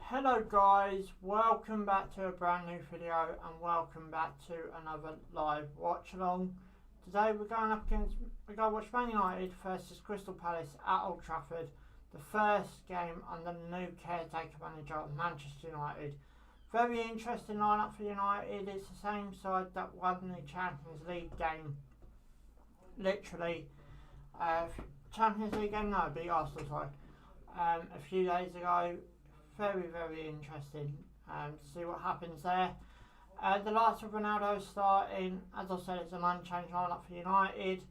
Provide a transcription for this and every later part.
Hello guys, welcome back to a brand new video and welcome back to another live watch along. Today we're going to watch Man United versus Crystal Palace at Old Trafford, the first game under the new caretaker manager of Manchester United. Very interesting lineup for United. It's the same side that won the Champions League game. Literally, Champions League game, no, beat Arsenal, sorry. A few days ago. Very interesting to see what happens there. The likes of Ronaldo starting. As I said, it's an unchanged lineup for United.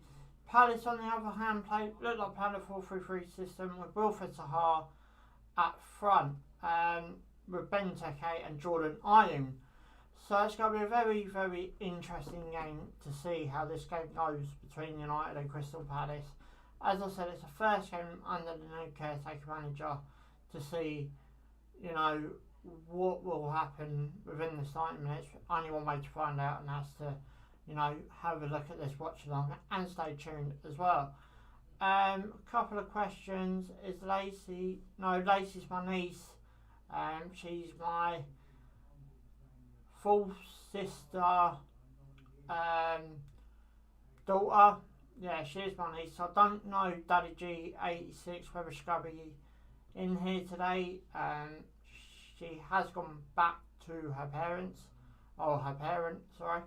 Palace, on the other hand, looked like playing a 4-3-3 system with Wilfred Zaha at front, with Benteke and Jordan Ayew. So it's going to be a very interesting game to see how this game goes between United and Crystal Palace. As I said, it's the first game under the new caretaker manager to see, what will happen within this 90 minutes. Only one way to find out, and that's to, have a look at this watch along and stay tuned as well. A couple of questions. Is Lacey? No, Lacey's my niece. She's my full sister, daughter. Yeah, she is my niece. So I don't know Daddy G86 whether she's going to be in here today. She has gone back to her parents, or her parent, sorry.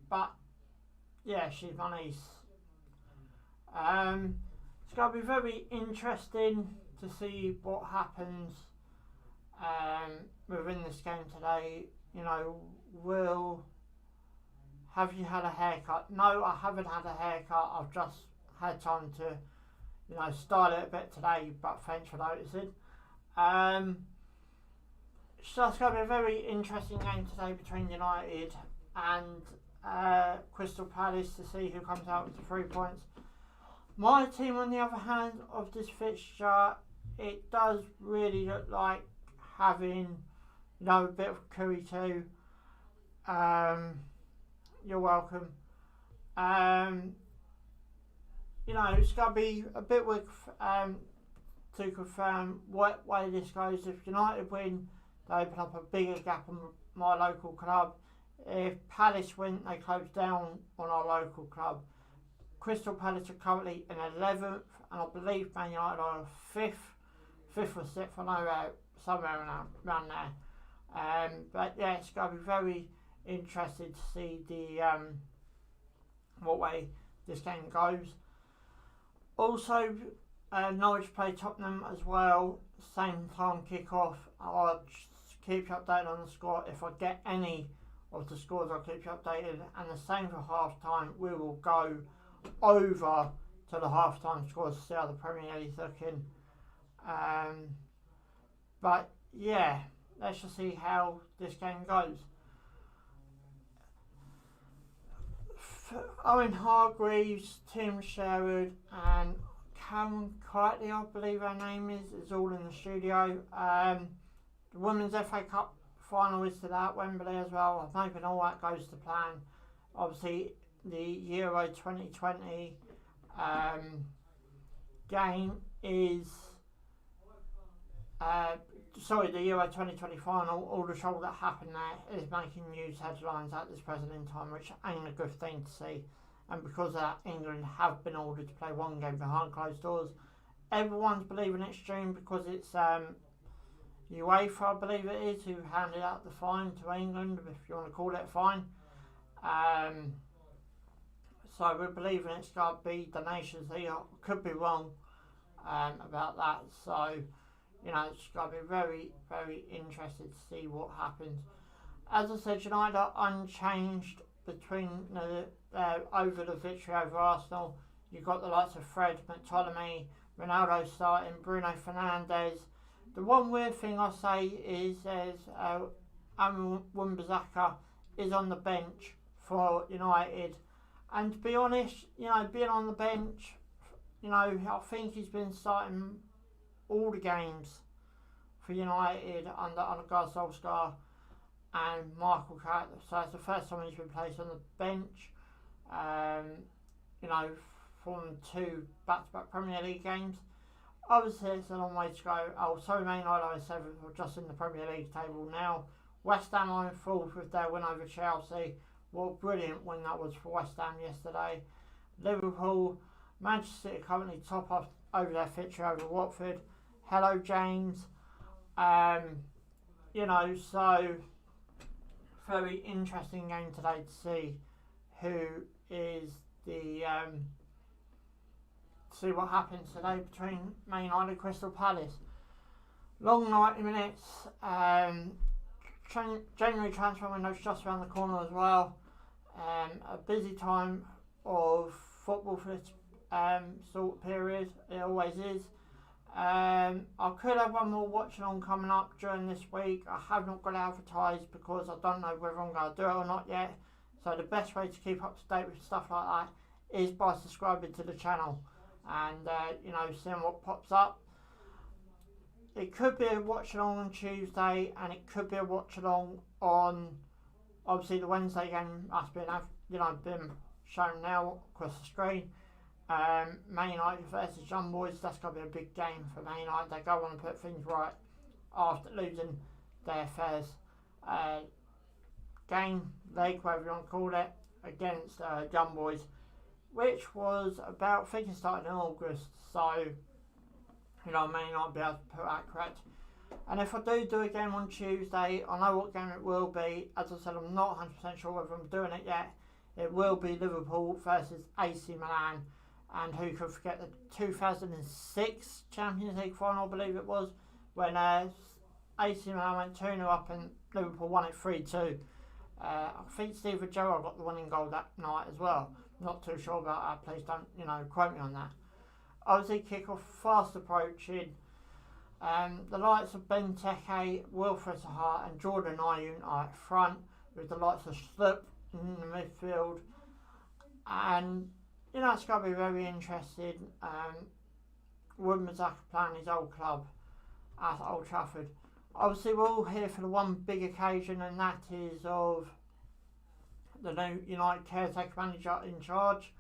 But yeah, she's my niece. It's going to be very interesting to see what happens within this game today. Have you had a haircut? No, I haven't had a haircut. I've just had time to style it a bit today, but thanks for noticing. So it's going to be a very interesting game today between United and Crystal Palace to see who comes out with the 3 points. My team, on the other hand, of this fixture, it does really look like having a bit of curry too. You're welcome. It's going to be a bit weak to confirm what way this goes. If United win, they open up a bigger gap on my local club. If Palace win, they close down on our local club. Crystal Palace are currently in 11th, and I believe Man United are 5th or 6th, I know somewhere around there. But yeah, it's going to be very interested to see what way this game goes. Also, Norwich play Tottenham as well, same time kick-off. I'll keep you updated on the score. If I get any of the scores, I'll keep you updated. And the same for half-time. We will go over to the half-time scores to see how the Premier League's looking. But yeah, let's just see how this game goes. Owen Hargreaves, Tim Sherwood and Karen Crichton, I believe her name is all in the studio. The Women's FA Cup final is today at Wembley as well. I'm hoping all that goes to plan. Obviously, the Euro 2020 game is... the Euro 2020 final, all the trouble that happened there is making news headlines at this present in time, which ain't a good thing to see. And because of that, England have been ordered to play one game behind closed doors. Everyone's believing it's June because it's UEFA, I believe it is, who handed out the fine to England, if you want to call it a fine. So we're believing it's going to be the Nations League. I could be wrong about that. So it's going to be very interested to see what happens. As I said, United are unchanged between over the victory over Arsenal. You've got the likes of Fred, McTominay, Ronaldo starting, Bruno Fernandes. The one weird thing I say is there's Aaron Wan-Bissaka is on the bench for United. And to be honest, being on the bench, I think he's been starting all the games for United under Gareth Solskjaer and Michael Carrick. So it's the first time he's been placed on the bench. From 2 back-to-back Premier League games. Obviously, it's a long way to go. Oh, sorry, Man United are 7th, or just in the Premier League table now. West Ham are in 4th with their win over Chelsea. What a brilliant win that was for West Ham yesterday. Liverpool, Manchester City currently top off over their fixture over Watford. Hello, James. So very interesting game today to see who is the see what happens today between Man United and Crystal Palace. Long 90 minutes. January transfer window's just around the corner as well. A busy time of football for this sort of period. It always is. I could have one more watch along coming up during this week. I have not got it advertised because I don't know whether I'm going to do it or not yet. So the best way to keep up to date with stuff like that is by subscribing to the channel and seeing what pops up. It could be a watch along on Tuesday, and it could be a watch along on obviously the Wednesday game. That's been shown now across the screen. Man United versus Young Boys. That's going to be a big game for Man United. They go on and put things right after losing their first leg, whatever you want to call it, against Young Boys, which was about, I think it started in August. So Man United will be able to put that correct. And if I do a game on Tuesday, I know what game it will be. As I said, I'm not 100% sure whether I'm doing it yet. It will be Liverpool versus AC Milan. And who could forget the 2006 Champions League final, I believe it was, when AC Milan went 2-0 up and Liverpool won it 3-2. I think Steve Gerrard got the winning goal that night as well. Not too sure about that. Please don't quote me on that. Obviously, kick-off fast approaching. The likes of Benteke, Wilfred Zaha and Jordan Ayew are at front, with the likes of Slip in the midfield. And it's going to be very interesting. Woodman's playing his old club at Old Trafford. Obviously, we're all here for the one big occasion, and that is of the new United caretaker manager in charge.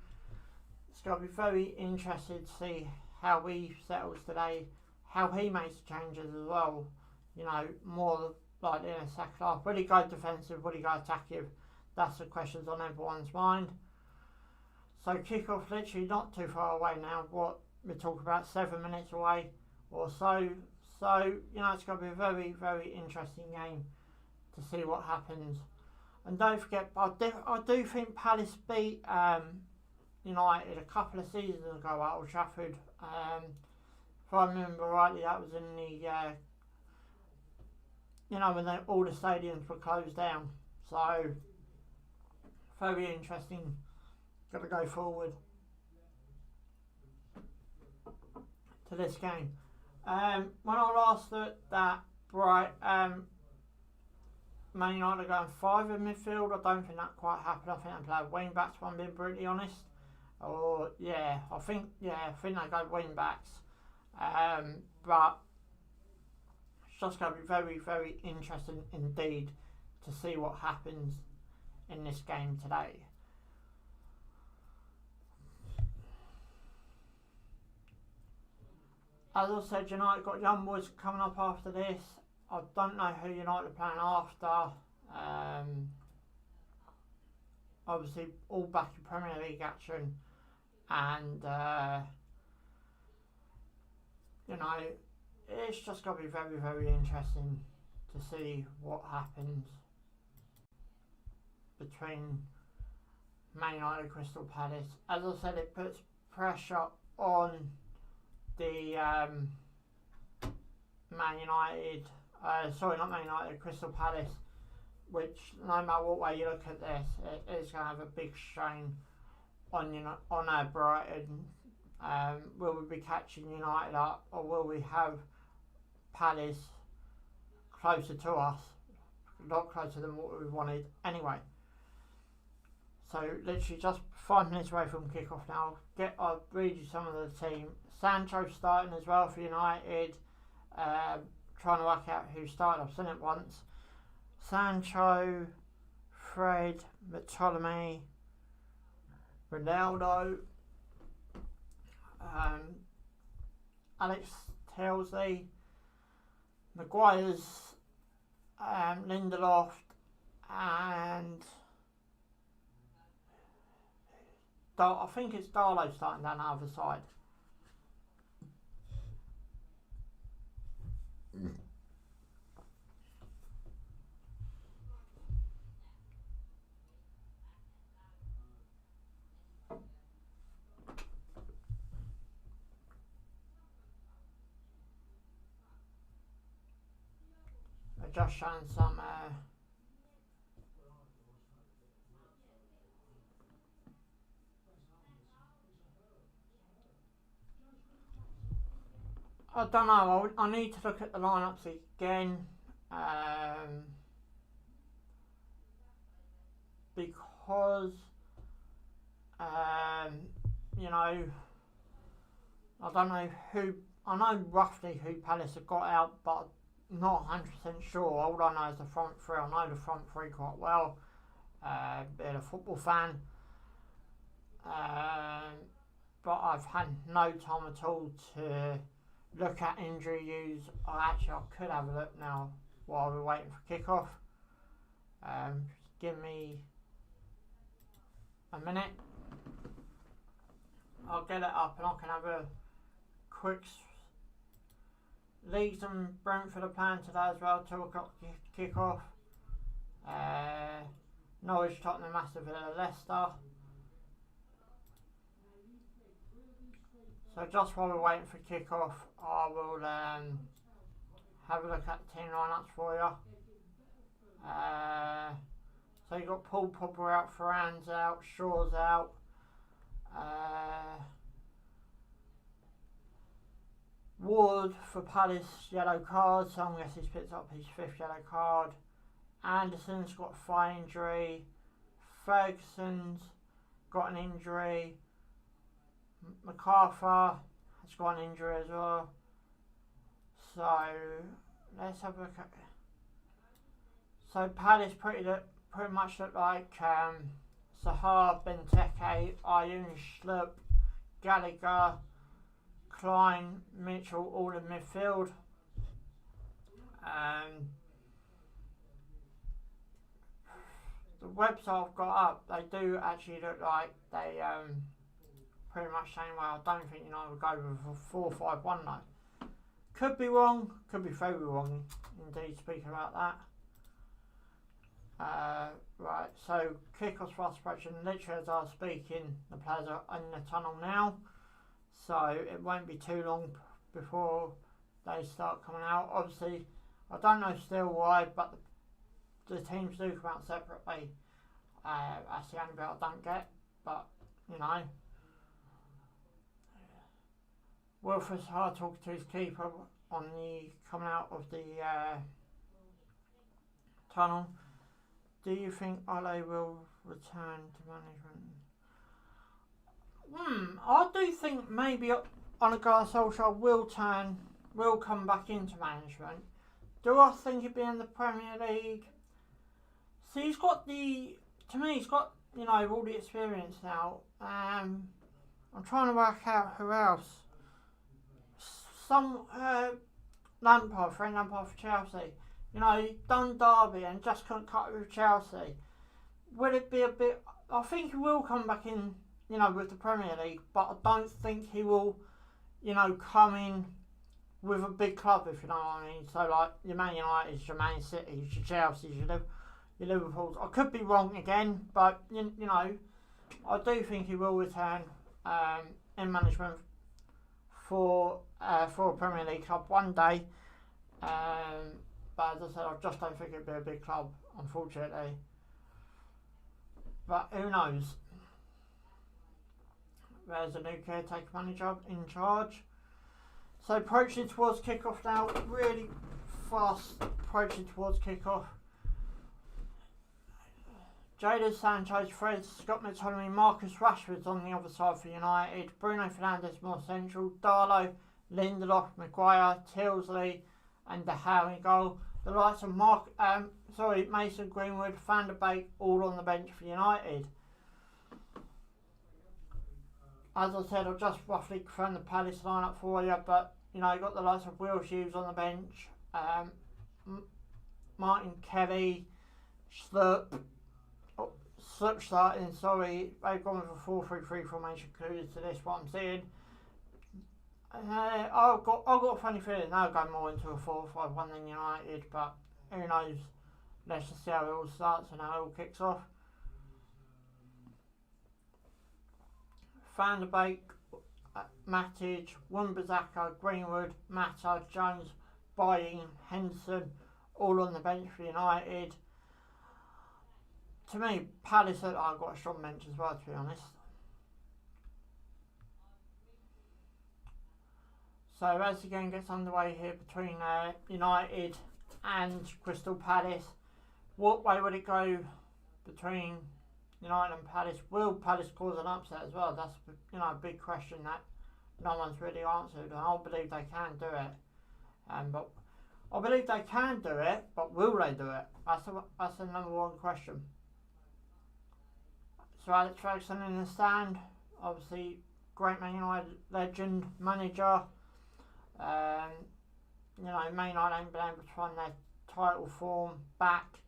It's going to be very interesting to see how he settles today, how he makes the changes as well. More likely in the second half. Will he go defensive? Will he go attacking? That's the questions on everyone's mind. So kick-off literally not too far away now. What we're talking about, 7 minutes away or so. So it's going to be a very, very interesting game to see what happens. And don't forget, I do think Palace beat United a couple of seasons ago at Old Trafford. If I remember rightly, that was in the when all the stadiums were closed down. So very interesting. Got to go forward to this game. When I last looked at Man United are going 5 in midfield. I don't think that quite happened. I think they play wing backs, if I'm being brutally honest. I think they go wing backs. But it's just going to be very, very interesting indeed to see what happens in this game today. As I said, United got Young Boys coming up after this. I don't know who United are playing after. Obviously, all back in Premier League action. And, it's just going to be very, very interesting to see what happens between Man United and Crystal Palace. As I said, it puts pressure on the Crystal Palace, which no matter what way you look at this, it is going to have a big strain on Brighton. Will we be catching United up, or will we have Palace closer to us? A lot closer than what we wanted anyway. So literally just 5 minutes away from kick-off now. I'll read you some of the team. Sancho starting as well for United. Trying to work out who started. I've seen it once. Sancho, Fred, Bartolome, Ronaldo, Alex Tilsley, Maguire's Lindelof, and I think it's Darlow starting down the other side. They're just showing some I don't know, I need to look at the lineups again, because you know, I don't know who, I know roughly who Palace have got out, but I'm not 100% sure. All I know is the front three. I know the front three quite well, being a football fan, but I've had no time at all to look at injury news. I could have a look now while we're waiting for kickoff. Just give me a minute. I'll get it up and I can have a quick Leeds and Brentford are playing today as well, 2 o'clock kickoff. Norwich, Tottenham, Aston Villa, Leicester. So just while we're waiting for kickoff, I will have a look at the team lineups for you. So you've got Paul Pogba out, Varane's out, Shaw's out. Ward for Palace, yellow card, so I'm guessing he's picked up his 5th yellow card. Anderson's got a thigh injury. Ferguson's got an injury. MacArthur has got an injury as well. So let's have a look at. So Palace pretty much look like Sahar, Benteke, Ayoun, Schlupp, Gallagher, Klein, Mitchell, all in midfield. The website I've got up, they do actually look like they pretty much saying, well, I don't think United would go with a 4-5-1 though. Could be wrong, could be very wrong indeed, speaking about that. Right, so kickoff's fast approaching. Literally as I was speaking, the players are in the tunnel now, so it won't be too long before they start coming out. Obviously, I don't know still why, but the teams do come out separately. That's the only bit I don't get, but you know. Wilfred's hard talking to his keeper on the coming out of the tunnel. Do you think Ole will return to management? I do think maybe Ole Gunnar Solskjaer will come back into management. Do I think he'd be in the Premier League? See, he's got you know, all the experience now. I'm trying to work out who else. Lampard, Frank Lampard for Chelsea. You know, he done Derby and just couldn't cut it with Chelsea. Will it be a bit? I think he will come back in, you know, with the Premier League, but I don't think he will, you know, come in with a big club, if you know what I mean. So like your Man United, your Man City, your Chelsea, your Liverpool. I could be wrong again, but you know, I do think he will return in management for a Premier League club one day. But as I said, I just don't think it'd be a big club, unfortunately. But who knows? There's a new caretaker manager in charge. So approaching towards kickoff now, really fast approaching towards kickoff. Jadon Sancho, Fred, Scott McTominay, Marcus Rashford's on the other side for United. Bruno Fernandes more central. Darlow, Lindelof, Maguire, Tilsley, and De Gea in goal. The likes of Mason Greenwood, Van der Beek, all on the bench for United. As I said, I'll just roughly confirm the Palace lineup for you, but you know, you got the likes of Will Hughes on the bench, Martin Kelly, Sloop starting, sorry, they've gone with a 4-3-3 formation included to this, what I'm seeing. I've got a funny feeling they'll go more into a 4-5-1 than United, but who knows? Let's just see how it all starts and how it all kicks off. Van der Beek, Matic, Wan-Bissaka, Greenwood, Mata, Jones, Bying, Henderson, all on the bench for United. To me, Palace, I've got a strong bench as well, to be honest. So as the game gets underway here between United and Crystal Palace, what way would it go between United and Palace? Will Palace cause an upset as well? That's a big question that no one's really answered, and I believe they can do it. But I believe they can do it, but will they do it? That's the number one question. So Alex Ferguson in the stand, obviously great Man United legend, manager. Man United ain't been able to find their title form back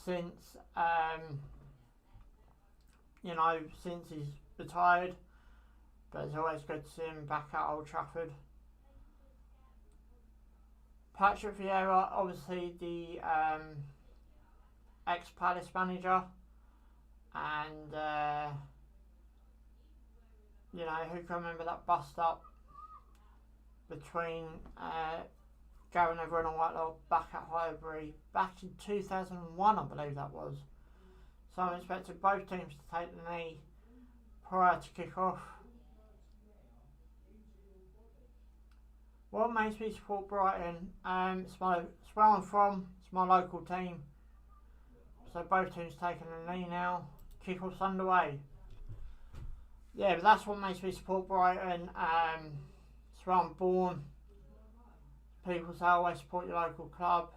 since since he's retired. But it's always good to see him back at Old Trafford. Patrick Vieira, obviously the ex-Palace manager, and who can remember that bust up between Gary Neville and Whitelaw back at Highbury back in 2001, I believe that was. So I'm expecting both teams to take the knee prior to kick-off. What makes me support Brighton? It's where I'm from, it's my local team. So both teams taking the knee now. Kick-off's underway. Yeah, but that's what makes me support Brighton. It's where I'm born. People say always support your local club.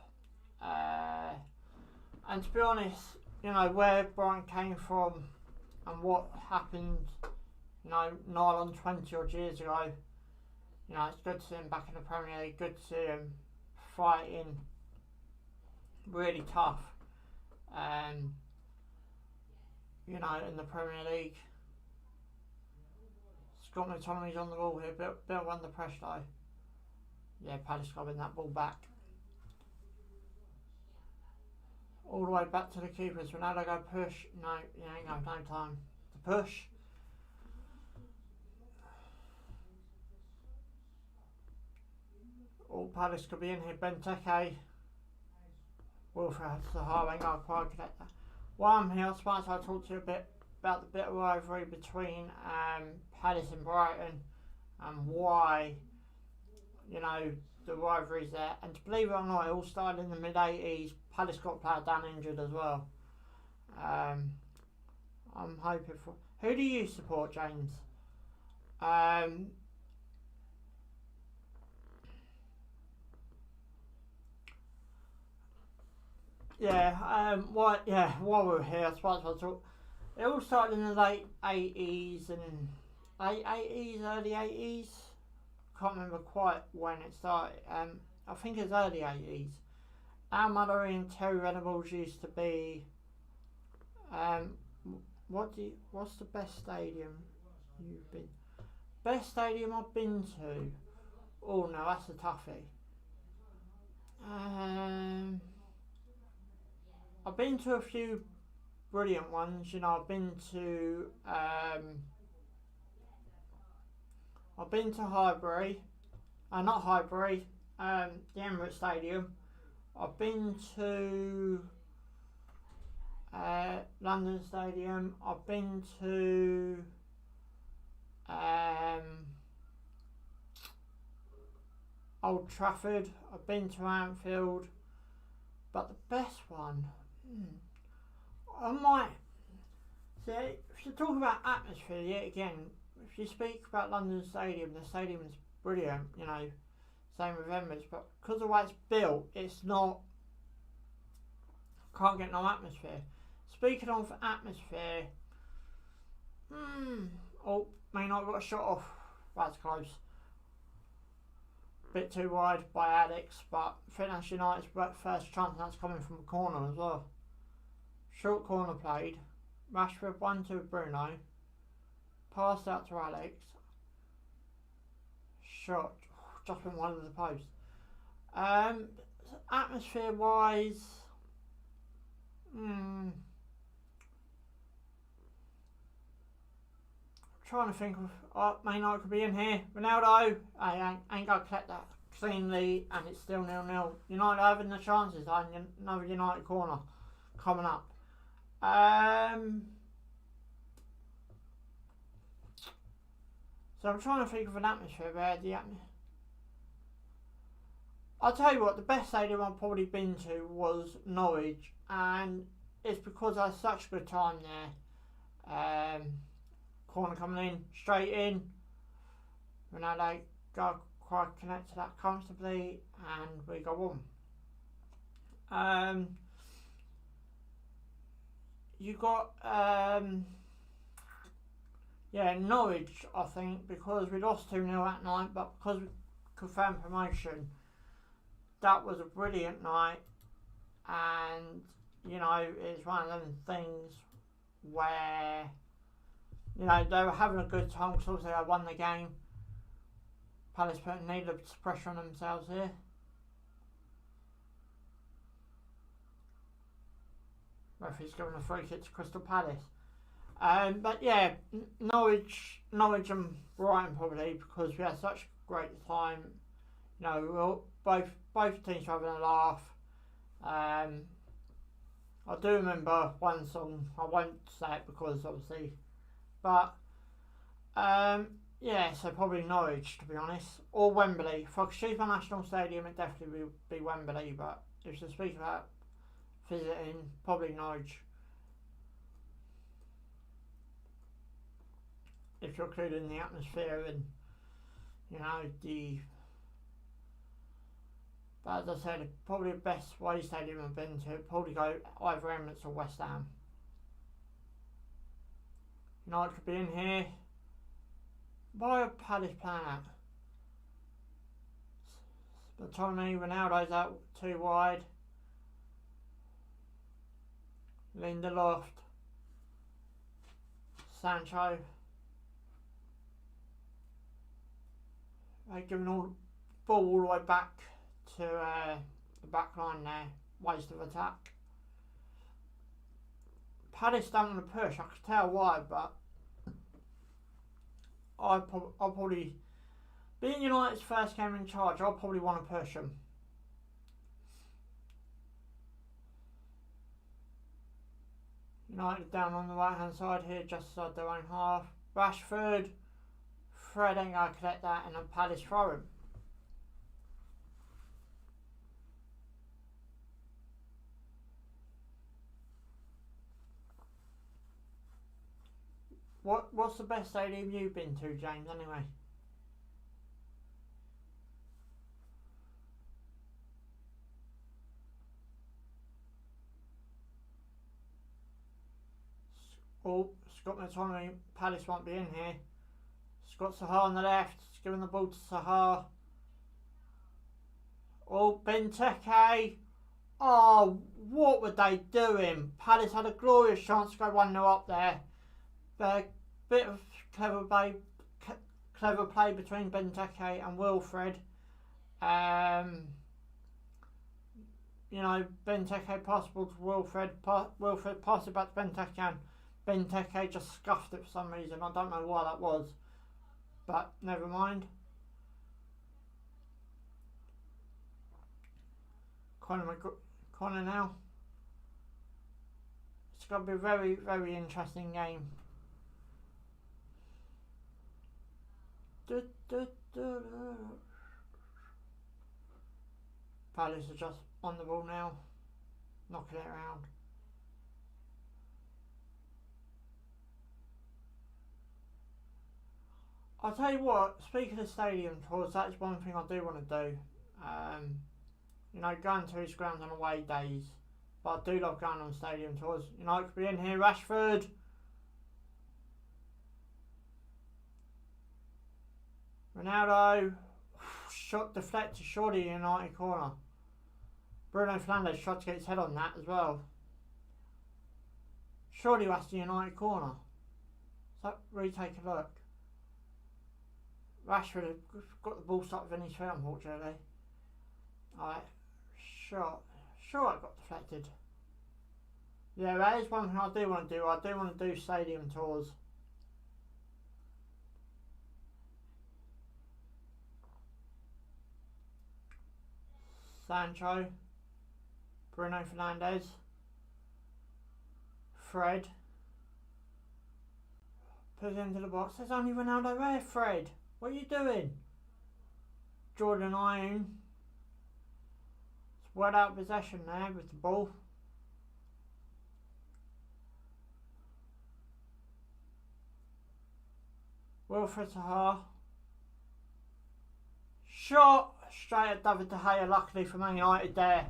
And to be honest, where Brighton came from and what happened, nigh 20 odd years ago, it's good to see him back in the Premier League, good to see him fighting really tough, in the Premier League. Scott McTominay's on the ball here, bit under pressure though. Yeah, Palace got that ball back. All the way back to the keepers. Ronaldo go push. No, you ain't got no time to push. All Palace could be in here. Benteke. Wilfred Zaha ain't got quite connect that. While I'm here, I suppose I'll talk to you a bit about the bit of rivalry between Palace and Brighton and why the rivalry's there. And to believe it or not, it all started in the mid-80s. Palace got a player down injured as well. I'm hoping for... Who do you support, James? While we're here, I suppose I'll talk... It all started in the late 80s and... Late 80s, early 80s? Can't remember quite when it started. I think it's early 80s. Al Mallory and Terry Venables used to be. What's the best stadium you've been? Best stadium I've been to? Oh no, that's a toughie. I've been to a few brilliant ones. I've been to Highbury, not Highbury, the Emirates Stadium. I've been to London Stadium. I've been to Old Trafford. I've been to Anfield. But the best one, I might see. If you talk about atmosphere, yet again. If you speak about London Stadium, the stadium is brilliant, same with Emirates, but because of the way it's built, it's not, can't get no atmosphere. Speaking of atmosphere, Man United got a shot off, that's close. bit too wide by Alex, but I think that's United's first chance, and that's coming from a corner as well. Short corner played. Rashford 1-2 Bruno. Passed out to Alex. Shot. Just been one of the posts. Atmosphere wise, trying to think of Man United could be in here. Ronaldo, I ain't gonna collect that cleanly, and it's still 0-0. United having the chances. Another United corner coming up. So I'm trying to think of an atmosphere where I'll tell you what, the best stadium I've probably been to was Norwich, and it's because I had such a good time there. Corner coming in, straight in. Ronaldo got quite connect to that comfortably, and we go on. You got Norwich, I think, because we lost 2-0 that night, but because we confirmed promotion, that was a brilliant night. And it's one of them things where they were having a good time because obviously I won the game. Palace needed pressure on themselves here. Referee's giving a free kick to Crystal Palace. But yeah, Norwich and Brighton probably, because we had such a great time. Both teams were having a laugh. I do remember one song. I won't say it because obviously, but so probably Norwich, to be honest, or Wembley. If I could choose my national stadium, it definitely would be Wembley. But if to speak about visiting, probably Norwich. If you're including the atmosphere and but as I said, probably the best away stadium I've been to, probably go either Emirates or West Ham. United could be in here. Why are Palace playing out? Bartolome, Ronaldo's out too wide. Lindelof, Sancho. They're giving all the ball all the way back to the back line there. Waste of attack. Palace don't want to push. I could tell why, but I'll probably, being United's first game in charge, I'll probably want to push them. United down on the right hand side here, just inside their own half. Rashford. Fred ain't going to collect that, and then Palace throw him. What's the best stadium you've been to, James, anyway? Oh, Scott McTominay, Palace won't be in here. Scott Sahar on the left, he's giving the ball to Sahar. Oh, Benteke. Oh, what were they doing? Palace had a glorious chance to go 1-0 up there. A bit of clever play between Benteke and Wilfred. Benteke possible to Wilfred. Wilfred passed it back to Benteke, and Benteke just scuffed it for some reason. I don't know why that was, but never mind. Connor now. It's going to be a very, very interesting game. Palace are just on the ball now, knocking it around. I'll tell you what, speaking of stadium tours, that's one thing I do want to do. Going to his grounds on away days, but I do love going on stadium tours. I could be in here, Rashford. Ronaldo. shot deflected, surely United corner. Bruno Fernandes tried to get his head on that as well. Surely that's the United corner. So retake a look. Rashford got the ball stuck within his feet, unfortunately. Alright, shot. Sure, it got deflected. Yeah, that is one thing I do want to do. I do want to do stadium tours. Sancho, Bruno Fernandes, Fred. Put it into the box. There's only Ronaldo there, Fred. What are you doing? Jordan Ayew. It's well out of possession there with the ball. Wilfred Zaha. Shot straight at David De Gea, luckily for Man United there.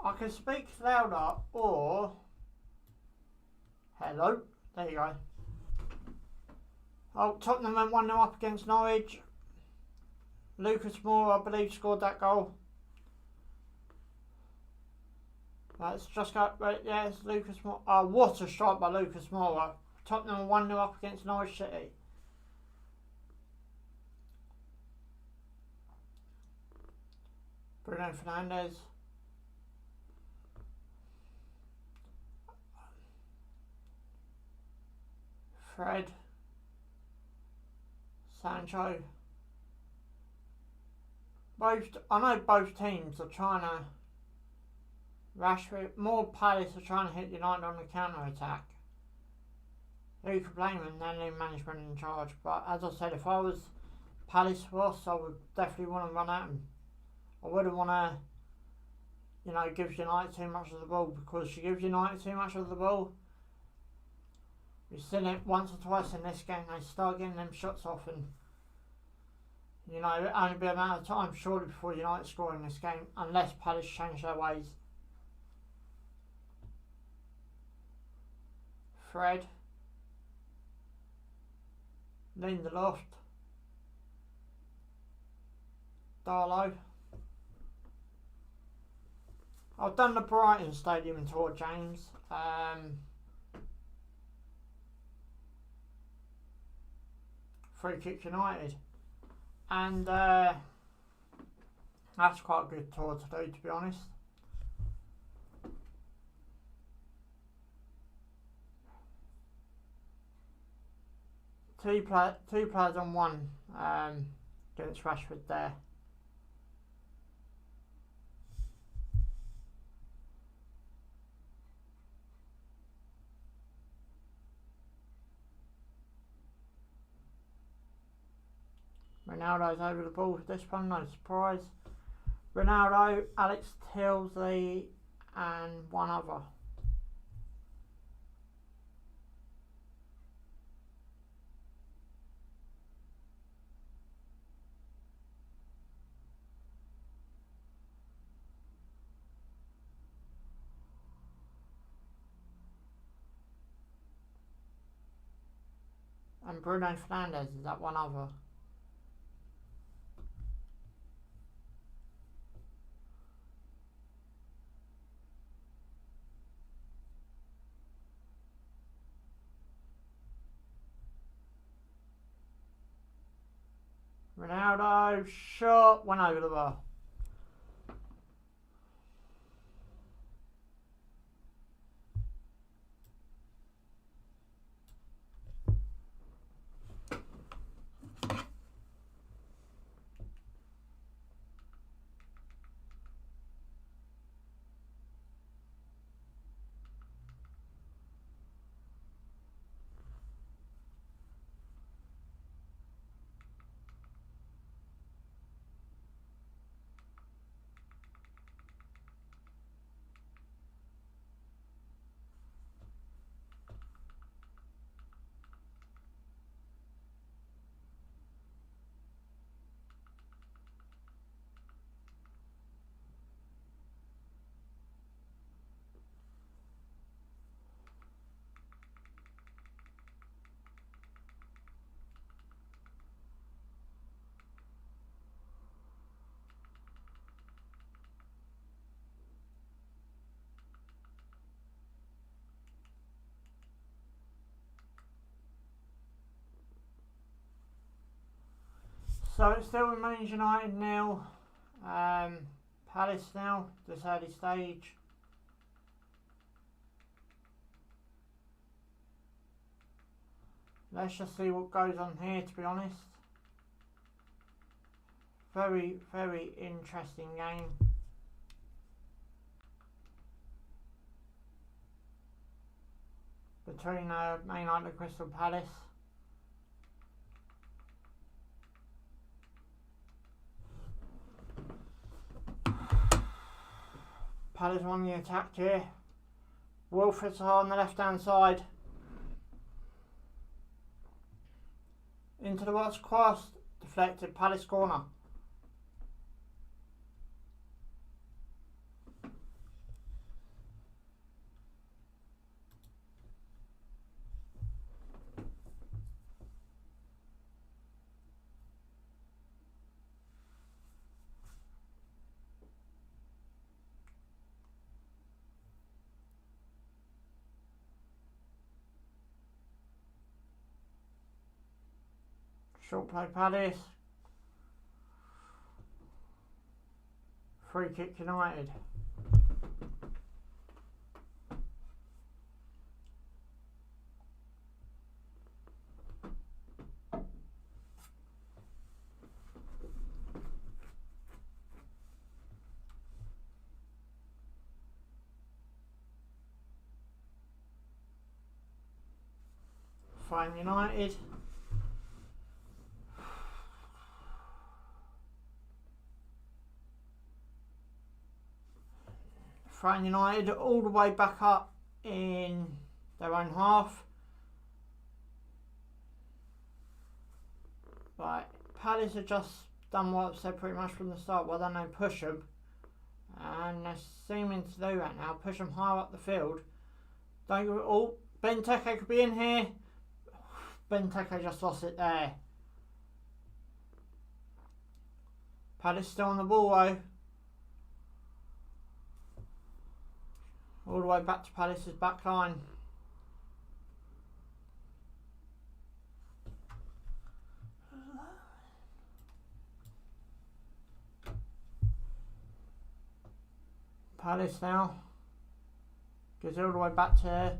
I can speak louder or... Hello, there you go. Oh, Tottenham went 1-0 up against Norwich. Lucas Moura, I believe, scored that goal. Let's just go, yeah, it's Lucas Moura. What a strike by Lucas Moura. Tottenham 1-0 up against Norwich City. Bruno Fernandes. Fred. Sancho. I know both teams are trying to... Rashford, more Palace are trying to hit United on the counter-attack. Who could blame them? They're new management in charge. But as I said, if I was Palace boss, I would definitely want to run at them. I wouldn't want to, you know, give United too much of the ball, because she gives United too much of the ball. We've seen it once or twice in this game. They start getting them shots off, and you know, it'll only be a matter of time surely before United score in this game, unless Palace change their ways. Fred. Lindelof. Darlow. I've done the Brighton Stadium tour, James. Free Kick United. And that's quite a good tour to do, to be honest. Two players on one against Rashford there. Ronaldo's over the ball with this one, no surprise. Ronaldo, Alex Tilsley and one other. And Bruno Fernandes, is that one other? Ronaldo, shot, went over the bar. So it still remains United nil. Palace now, this early stage. Let's just see what goes on here, to be honest. Very, very interesting game. Between Man United and Crystal Palace. Palace won the attack here. Wilfred's on the left hand side. Into the box, cross, deflected, Palace corner. Short play Palace. Free kick United. Fine United. Fran United all the way back up in their own half. Right, Palace have just done what I've said pretty much from the start. Well done, they push them. And they're seeming to do that now. Push them higher up the field. Don't go, oh, Benteke could be in here. Benteke just lost it there. Palace still on the ball though. All the way back to Palace's back line. Palace now. Goes all the way back to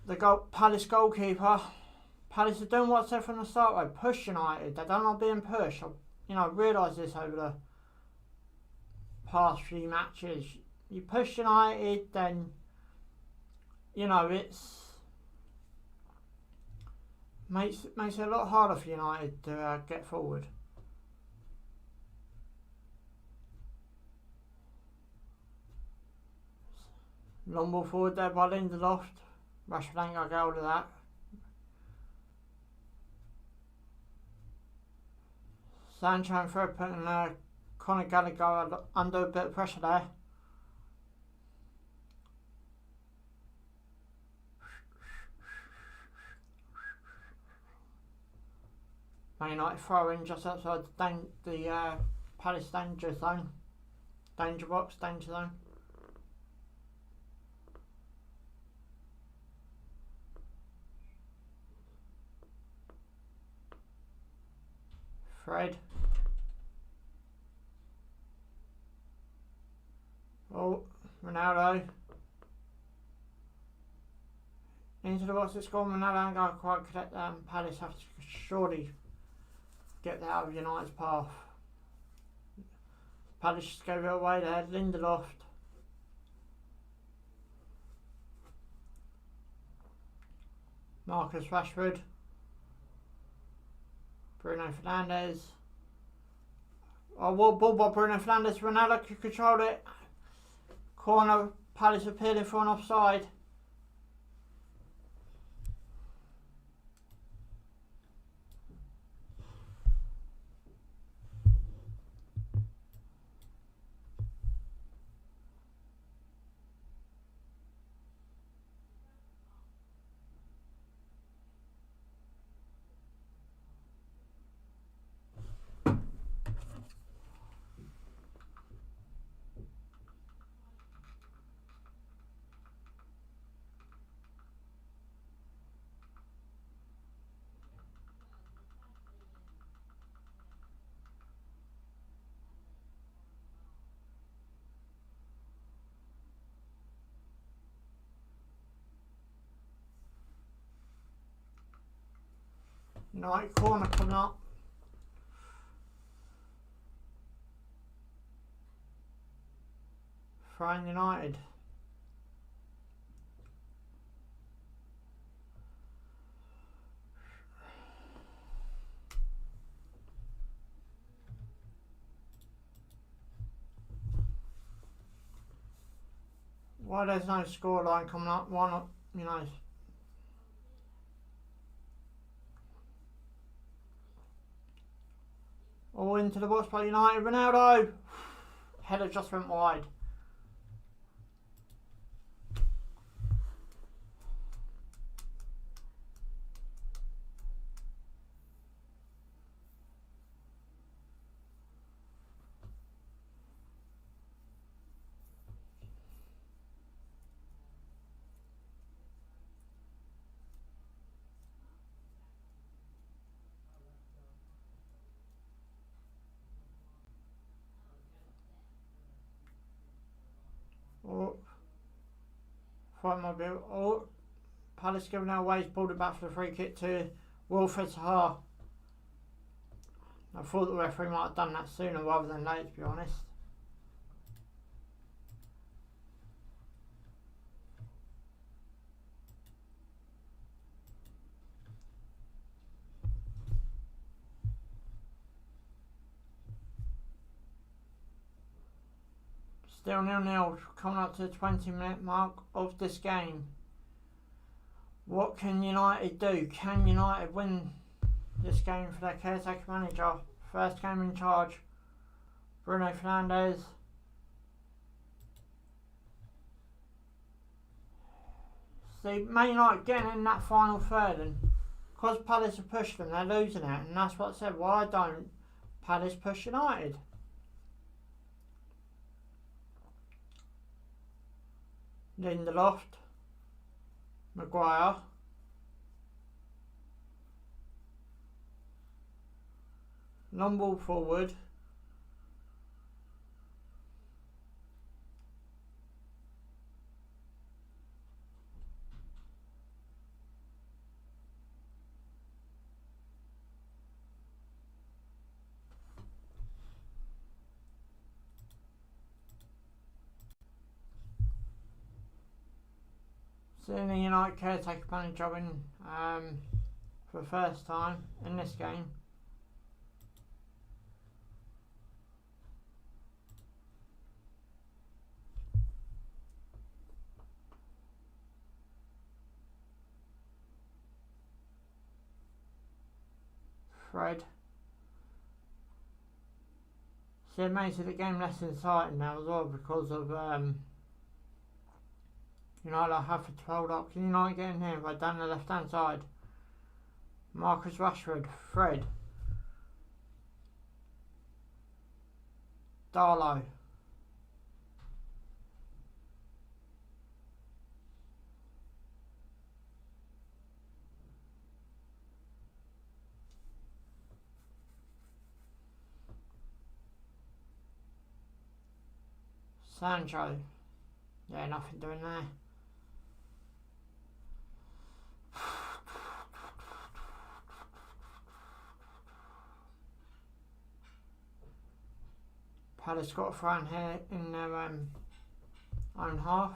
the Palace goalkeeper. Palace are doing what I said from the start, though. Push United. They don't like being pushed. I realised this over the past few matches. You push United, then it's makes it a lot harder for United to get forward. Long ball forward there by Lindelof. Rashford ain't gonna get hold of that. Sancho and Fred putting Conor Gallagher under a bit of pressure there. Man United throwing just outside the Palace danger zone. Danger box, danger zone. Fred. Oh, Ronaldo. Into the box, it's gone. Ronaldo ain't going to quite connect. Palace have to surely get that out of United's path. Palace just gave it away there. Lindelof. Marcus Rashford. Bruno Fernandes. Oh, what ball by Bruno Fernandes. Ronaldo could control it. Corner. Palace appealing for an offside. United corner coming up. Throwing United. Why there's no scoreline coming up? Why not, you know? All into the box by United. Ronaldo! Header just went wide. Oh, fight my bill. Oh, Palace giving it away. He's pulled it back for the free kick to Wilfred Zaha. I thought the referee might have done that sooner rather than later, to be honest. Still 0-0, coming up to the 20-minute mark of this game. What can United do? Can United win this game for their caretaker manager? First game in charge, Bruno Fernandes. See, Man United getting in that final third, and because Palace have pushed them, they're losing it, and that's what I said. Why don't Palace push United? Lindelof, Maguire, long ball forward, seeing the United caretaker manager win for the first time in this game. Fred. See, it makes the game less exciting now as well because of United have to hold up. Can United get in here by down the left hand side? Marcus Rashford, Fred, Darlow, Sancho. Yeah, nothing doing there. Palace got a throw in here in their own half.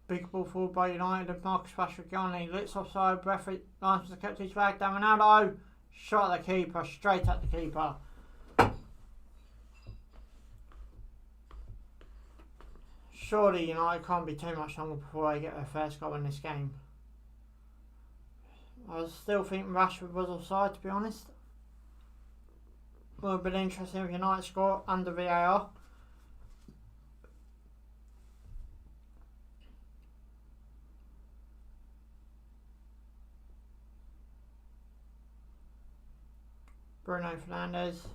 Big ball forward by United and Marcus Rashford going. He looks offside. Referee lines to kept his flag down. Ronaldo shot at the keeper, straight at the keeper. Surely United can't be too much longer before they get their first goal in this game. I still think Rashford was offside, to be honest. Would have been interesting if United score under VAR. Bruno Fernandes.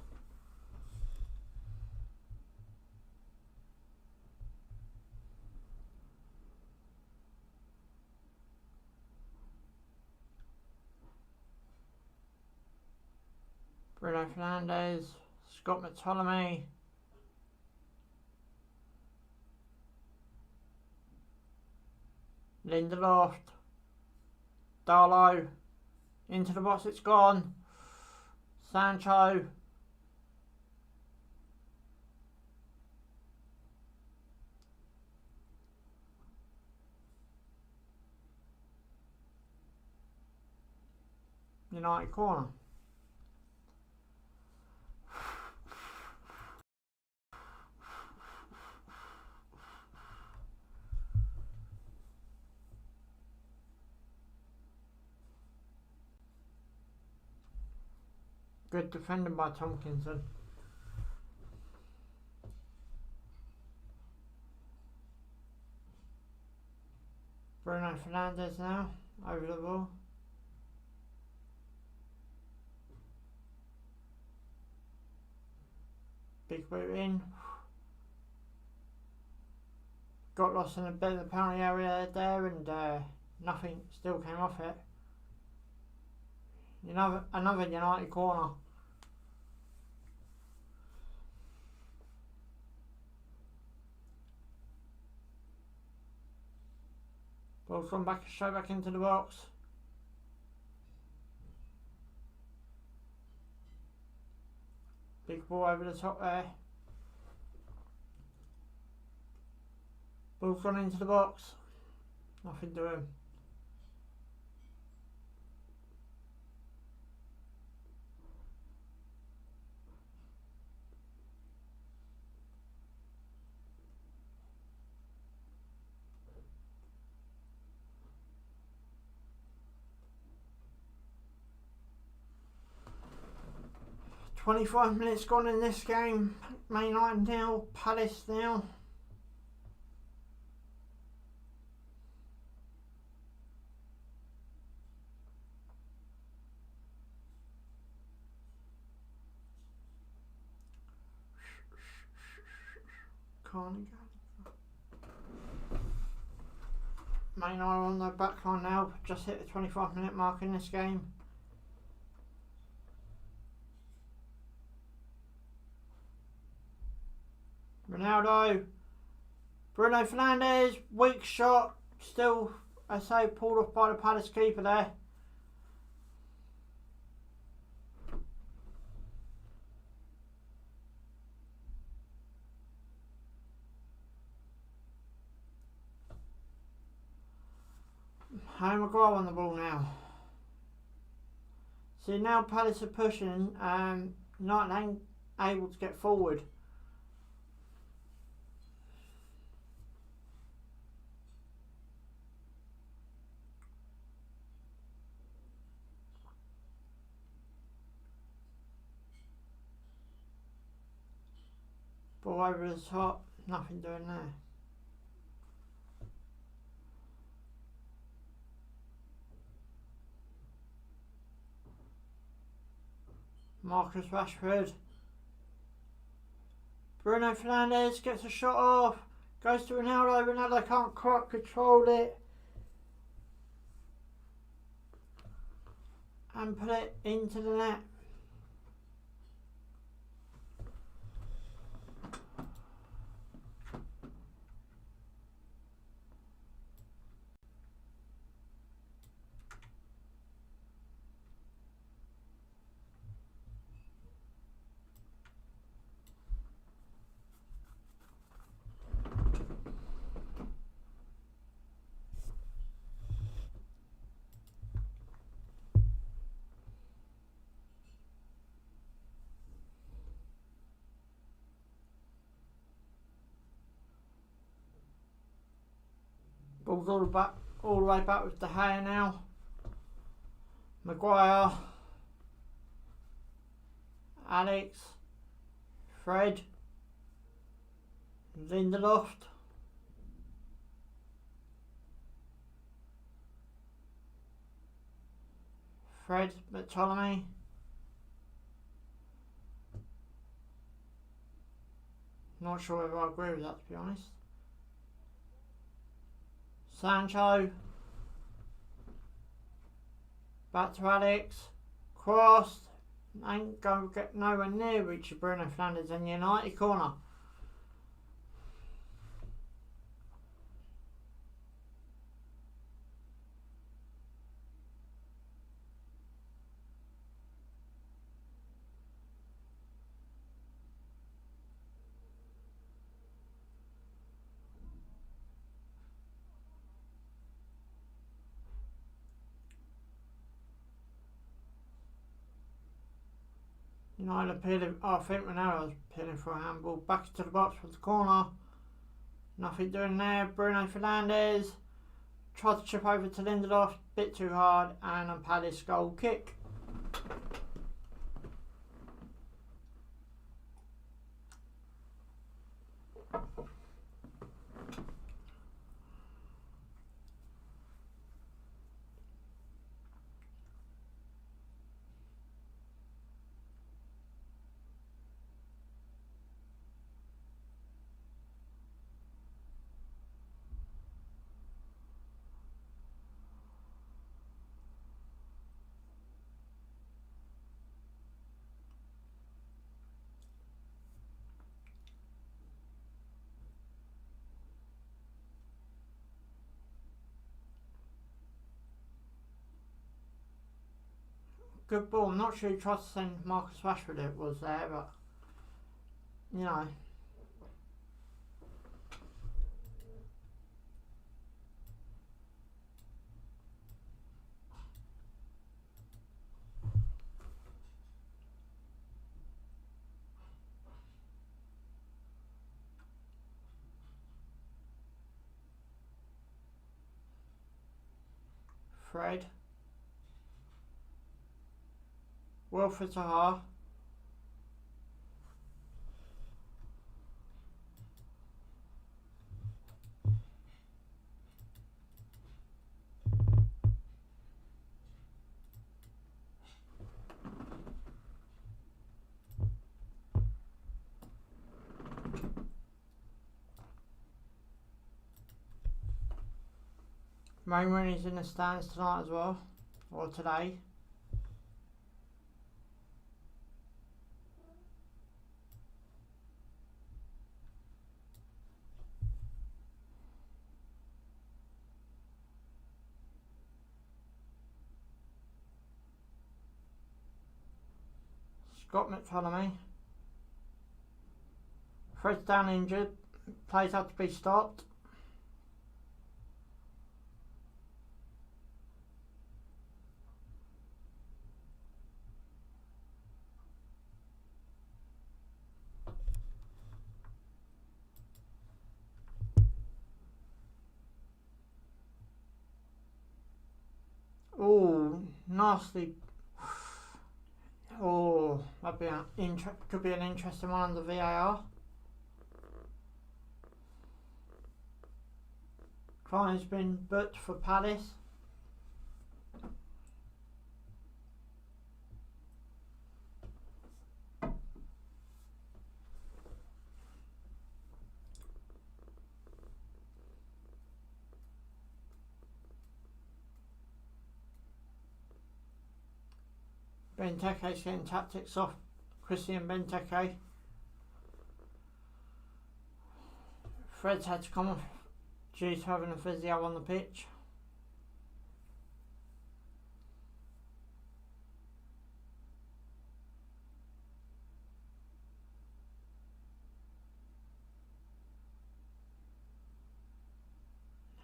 Bruno Fernandes, Scott McTominay, Lindelof. Darlow. Into the box, it's gone. Sancho. United corner. Good defending by Tomkinson. Bruno Fernandes now, over the ball. Big boot in. Got lost in a bit of the penalty area there and nothing still came off it. Another United corner. Ball's gone back straight back into the box. Big ball over the top there. Ball's gone into the box. Nothing doing. "25 minutes gone in this game. Man United nil, Palace nil." Man United on their backline now. Just hit the 25-minute mark in this game. Ronaldo, Bruno Fernandes, weak shot, still, I say, pulled off by the Palace keeper there. Harry Maguire on the ball now. See, now Palace are pushing, not able to get forward. Ball over the top, nothing doing there. Marcus Rashford. Bruno Fernandes gets a shot off. Goes to Ronaldo. Ronaldo can't quite control it. And put it into the net. Ball's all the way back with De Gea now. Maguire. Alex. Fred. Lindelof. Fred Bartolome. Not sure whether I agree with that, to be honest. Sancho. Back to Alex. Crossed. Ain't going to get nowhere near reaching Bruno Fernandes in the United corner. United appealing. Oh, I think Ronaldo's appealing for a handball. Back into the box for the corner. Nothing doing there. Bruno Fernandes tried to chip over to Lindelof. Bit too hard. And a Palace goal kick. Good ball. I'm not sure he tried to send Marcus Rashford it was there, but you know. Fred. Wilfred Zaha. Wayne Rooney's in the stands tonight as well, or today. Scott McTominay. Fred's down injured. Plays have to be stopped. Oh, nasty. Oh, that'd be could be an interesting one under VAR. Crime's been booked for Palace. Benteke's getting tactics off. Christian Benteke. Fred's had to come off due to having a physio on the pitch.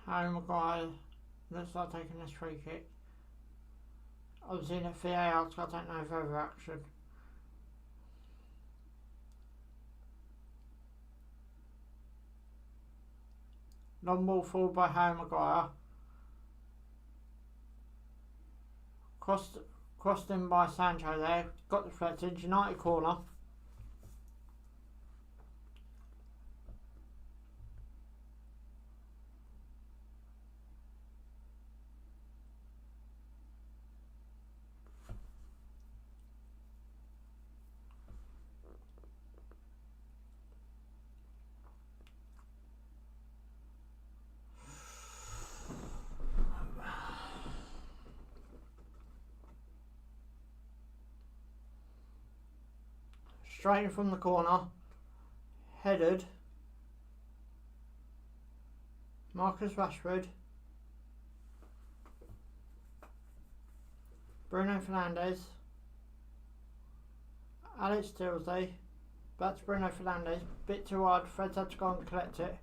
Harry Maguire looks like taking this free kick. Obviously in a VAR, so I don't know if over action. Long ball forward by Harry Maguire. Crossed in by Sancho there. Got deflected. United corner. Straight in from the corner. Headed. Marcus Rashford. Bruno Fernandes. Alex Tilsley. Back to Bruno Fernandes. Bit too hard. Fred's had to go and collect it.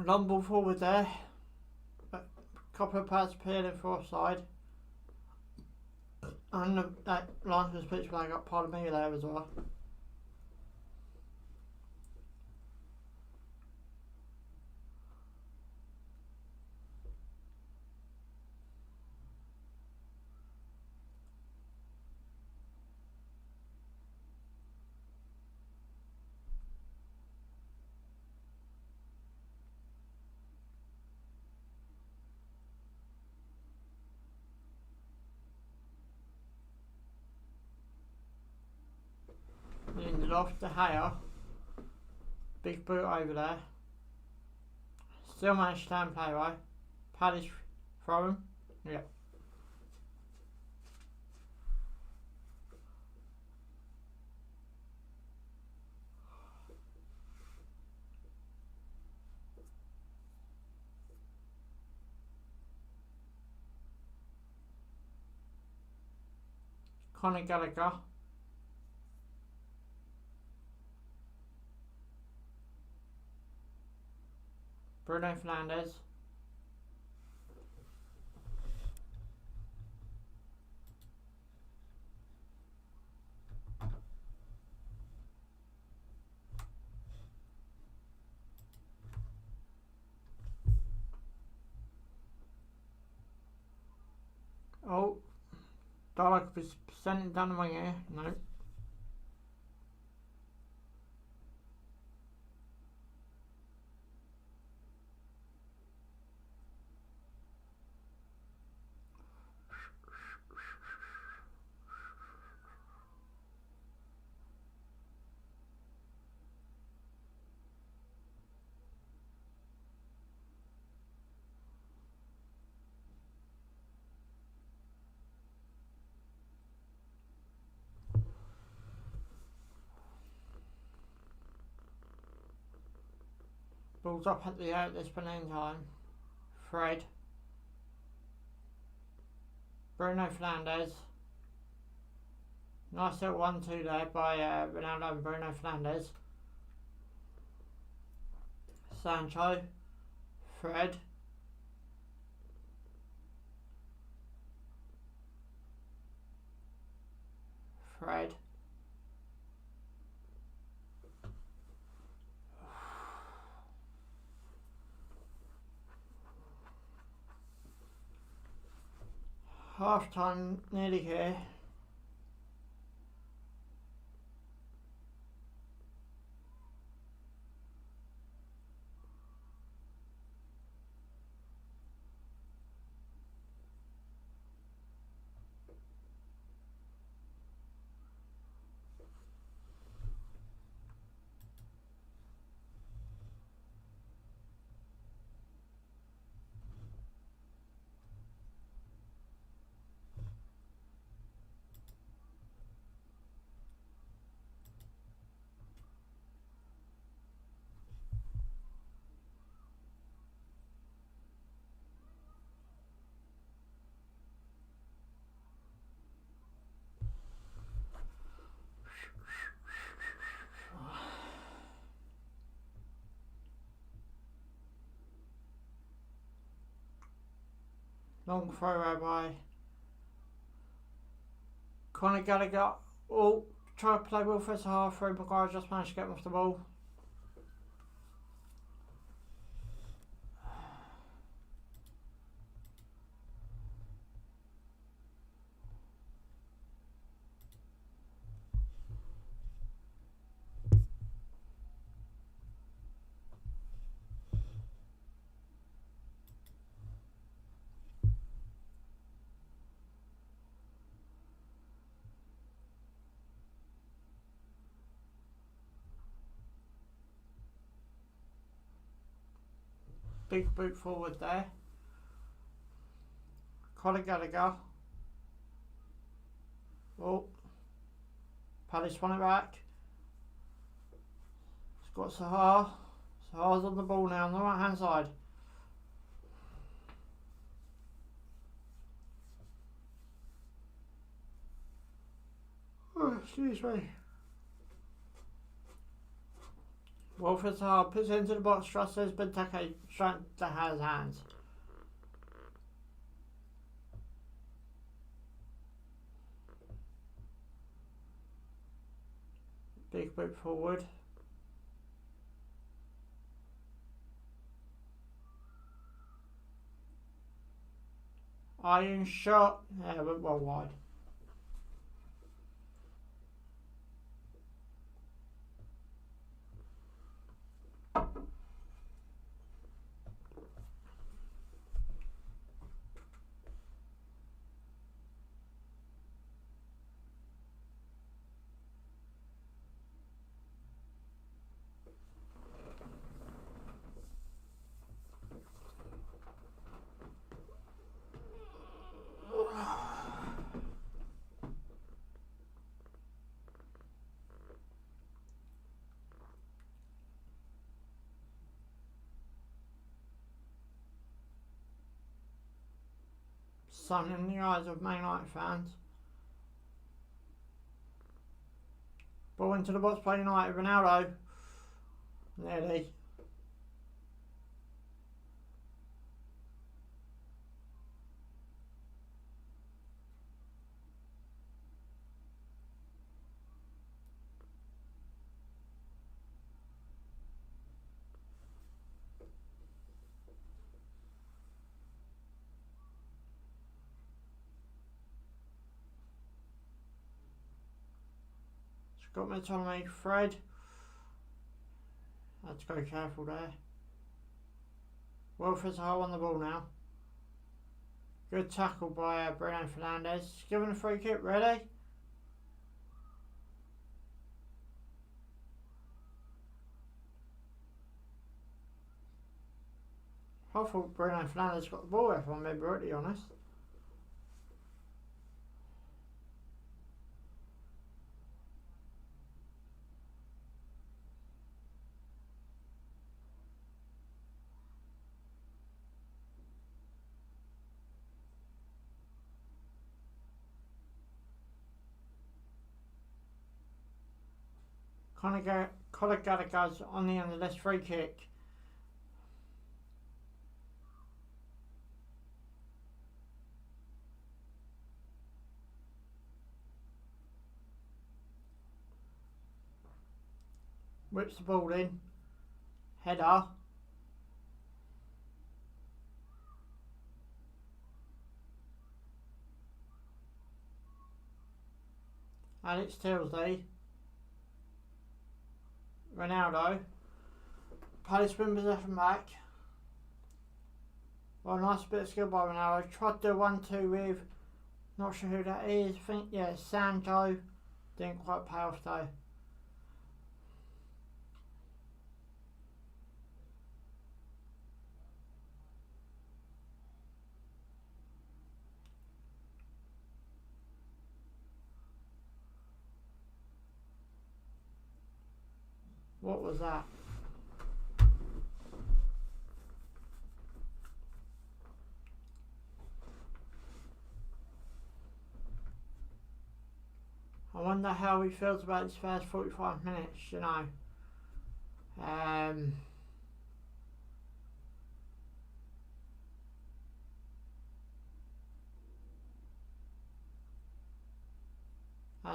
Long ball forward there. A couple of pads appearing for offside. And that linesman's pitch flag got part of me there as well. Ended off the higher. Big boot over there. Still managed to stand play right. Paddy's throw him. Yep. Conor Gallagher. Bruno Fernandes. Oh, Dalek was sent it down the wing here. No. Ball's up at the out this banana time. Fred. Bruno Fernandes. Nice little 1-2 there by Ronaldo and Bruno Fernandes. Sancho. Fred. Fred. Half time nearly here. Long throw by Conor Gallagher. Oh, try to play well first half through. Maguire just managed to get him off the ball. Big boot forward there. Conor Gallagher. Oh, Palace won it back. It's got Sahar. Sahar's on the ball now on the right hand side. Oh, excuse me. Wolfers hard, puts it into the box, Strasser's Benteke straight to his hands. Big boot forward. Iron shot. Yeah, went well wide. Sun in the eyes of Man United fans. Ball into the box by United. Ronaldo. Nearly. Got my autonomy. Fred. Had to go careful there. Wilfred's a hole on the ball now. Good tackle by Bruno Fernandes. Given a free kick. Ready? I thought Bruno Fernandes got the ball, if I'm being brutally honest. Conor Gallagher's on the end of this free kick. Whips the ball in. Header. Alex Tilsley. Ronaldo. Palace win possession back. Well, nice bit of skill by Ronaldo. Tried to do 1-2 with, not sure who that is. I think, yeah, Sancho. Didn't quite pay off though. What was that? I wonder how he feels about his first 45 minutes, you know. As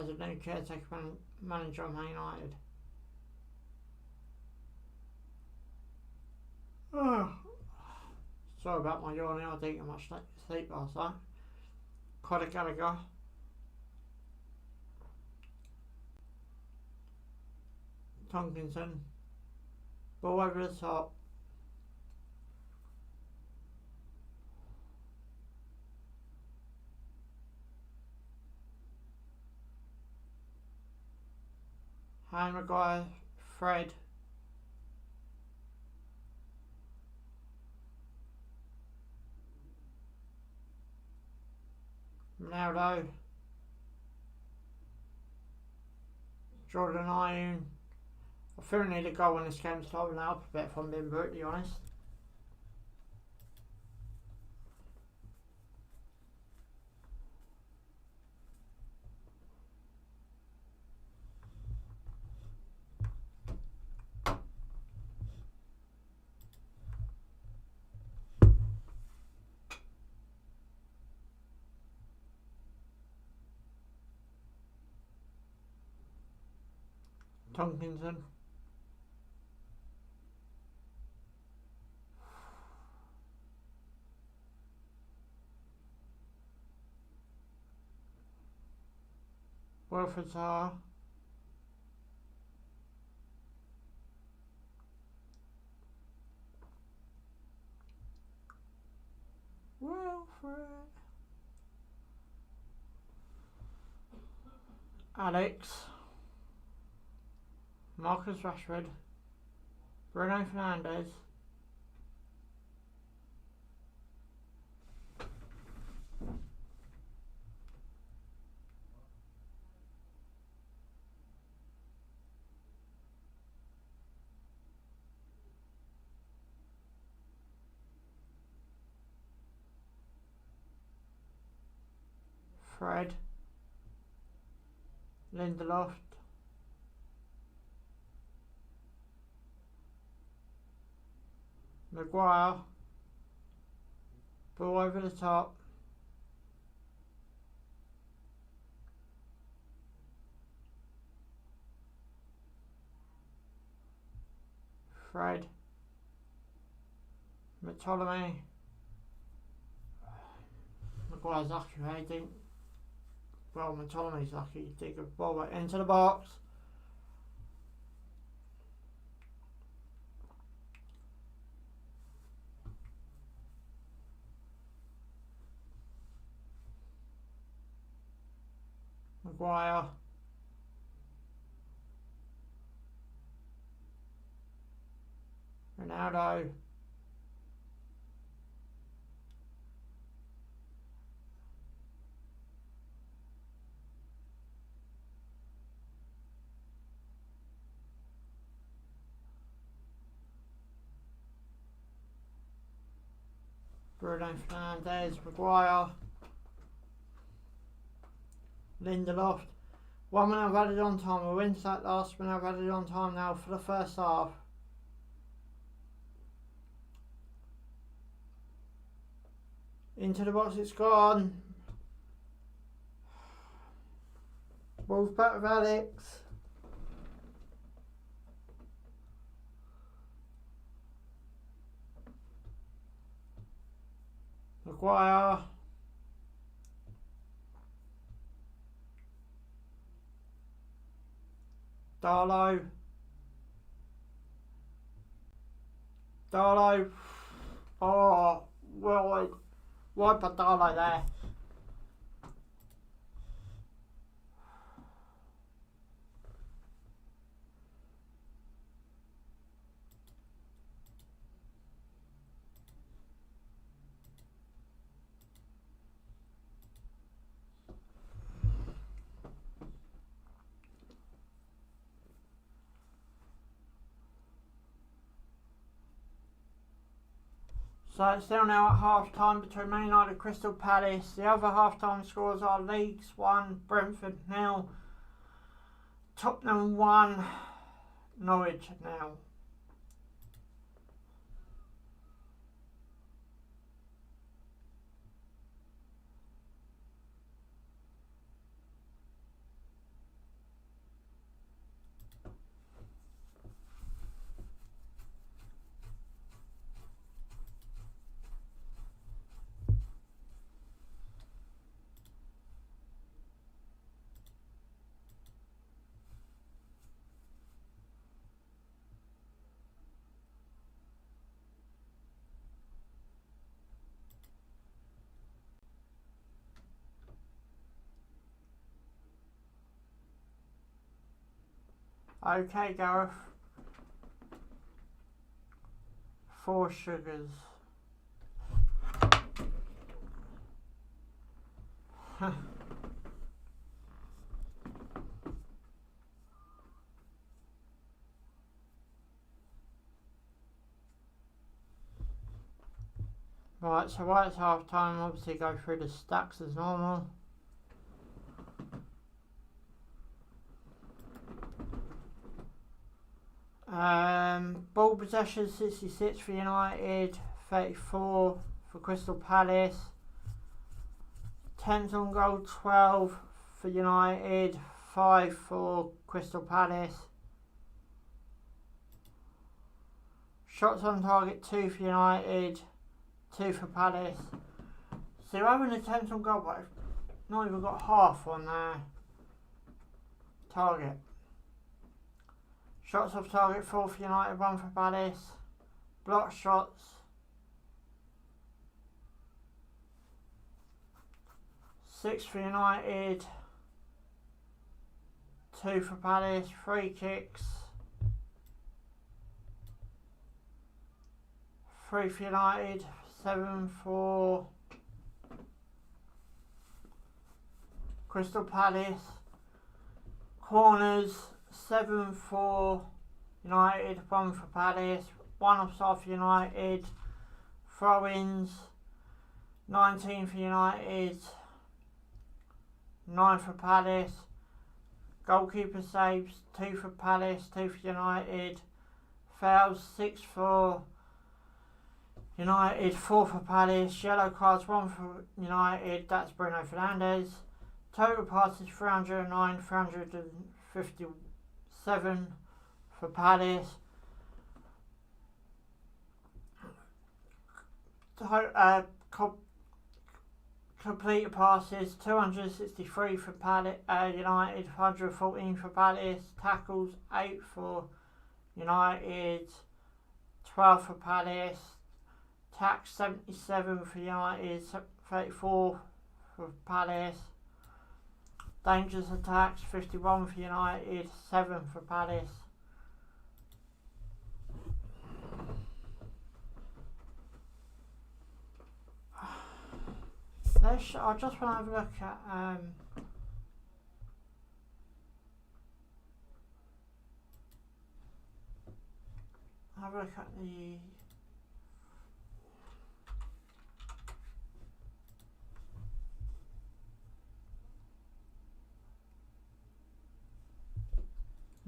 a new caretaker manager of Man United. Sorry about my yawning, I didn't get much sleep last night. Conor Gallagher. Tonkinson. Ball over the top. Harry Maguire. Fred. Ronaldo. Jordan Ayew. I feel I need a goal in this game to open up a bit, if I'm being brutally honest. Tonkinson. Wilfred Zaha. Wilfred. Alex. Marcus Rashford. Bruno Fernandes. Fred. Lindelof. Maguire. Ball over the top. Fred. Bartolome. Maguire's lucky, I think. Well, Bartolome's lucky to dig a ball right into the box. Maguire. Ronaldo. Bruno Fernandes, Maguire, Lindelof. 1 minute of added on time. We're into that last minute of added on time now for the first half. Into the box it's gone. Ball's back with Alex. Maguire. Darlow. Oh, wide by Darlow there. So it's still now at half time between Man United and Crystal Palace. The other half time scores are Leeds 1, Brentford 0, Tottenham 1, Norwich 0. Okay, Gareth. 4 sugars. Right, so while it's half time, obviously go through the stacks as normal. Ball possession 66 for United, 34 for Crystal Palace. Attempts on goal 12 for United, 5 for Crystal Palace. Shots on target 2 for United, 2 for Palace. So 11 attempts on goal, but not even got half on their target. Shots off target 4 for United, 1 for Palace. Blocked shots 6 for United, 2 for Palace. Free kicks 3 for United, 7 for Crystal Palace. Corners 7 for United, 1 for Palace. 1 offside for United. Throw-ins 19 for United, 9 for Palace. Goalkeeper saves 2 for Palace, 2 for United. Fouls 6 for United, 4 for Palace. Yellow cards 1 for United, that's Bruno Fernandes. Total passes 309, 357 for Palace. Completed passes 263 for Palace, United, 114 for Palace. Tackles 8 for United, 12 for Palace. Tacks 77 for United, 34 for Palace. Dangerous attacks 51 for United, 7 for Palace. I just want to have a look at the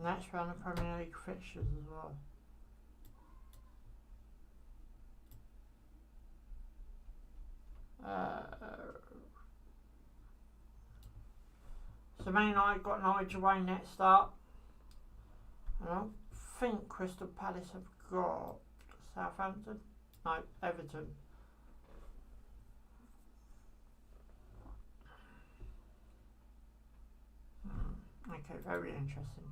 next round of Premier League fixtures as well. So Man United got Norwich away next up. I don't think Crystal Palace have got Southampton. No, Everton. Okay, very interesting.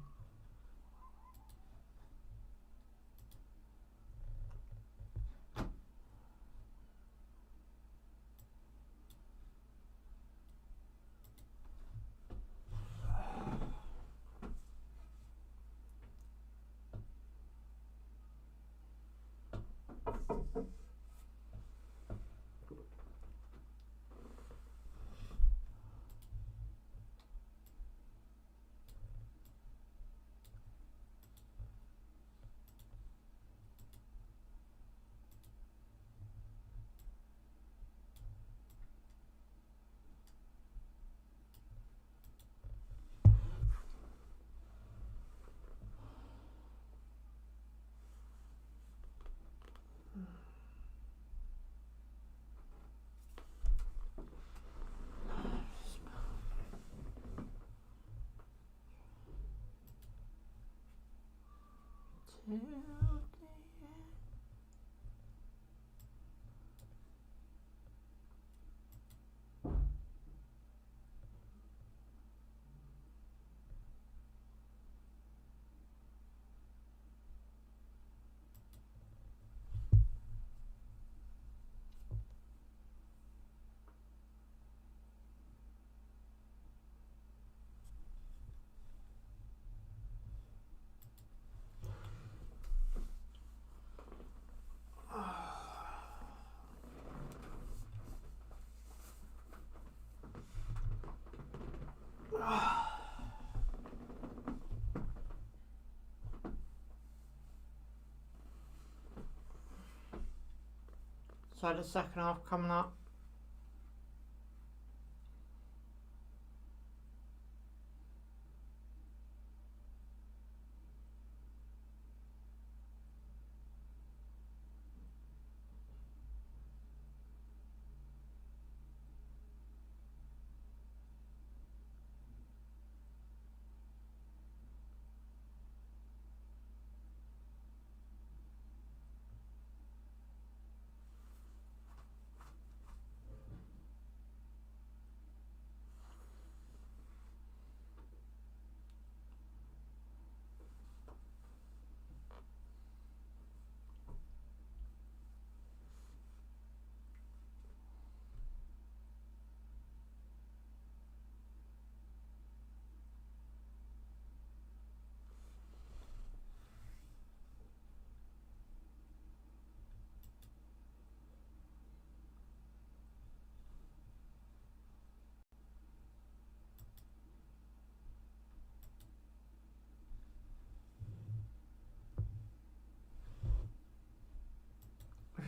So the second half coming up.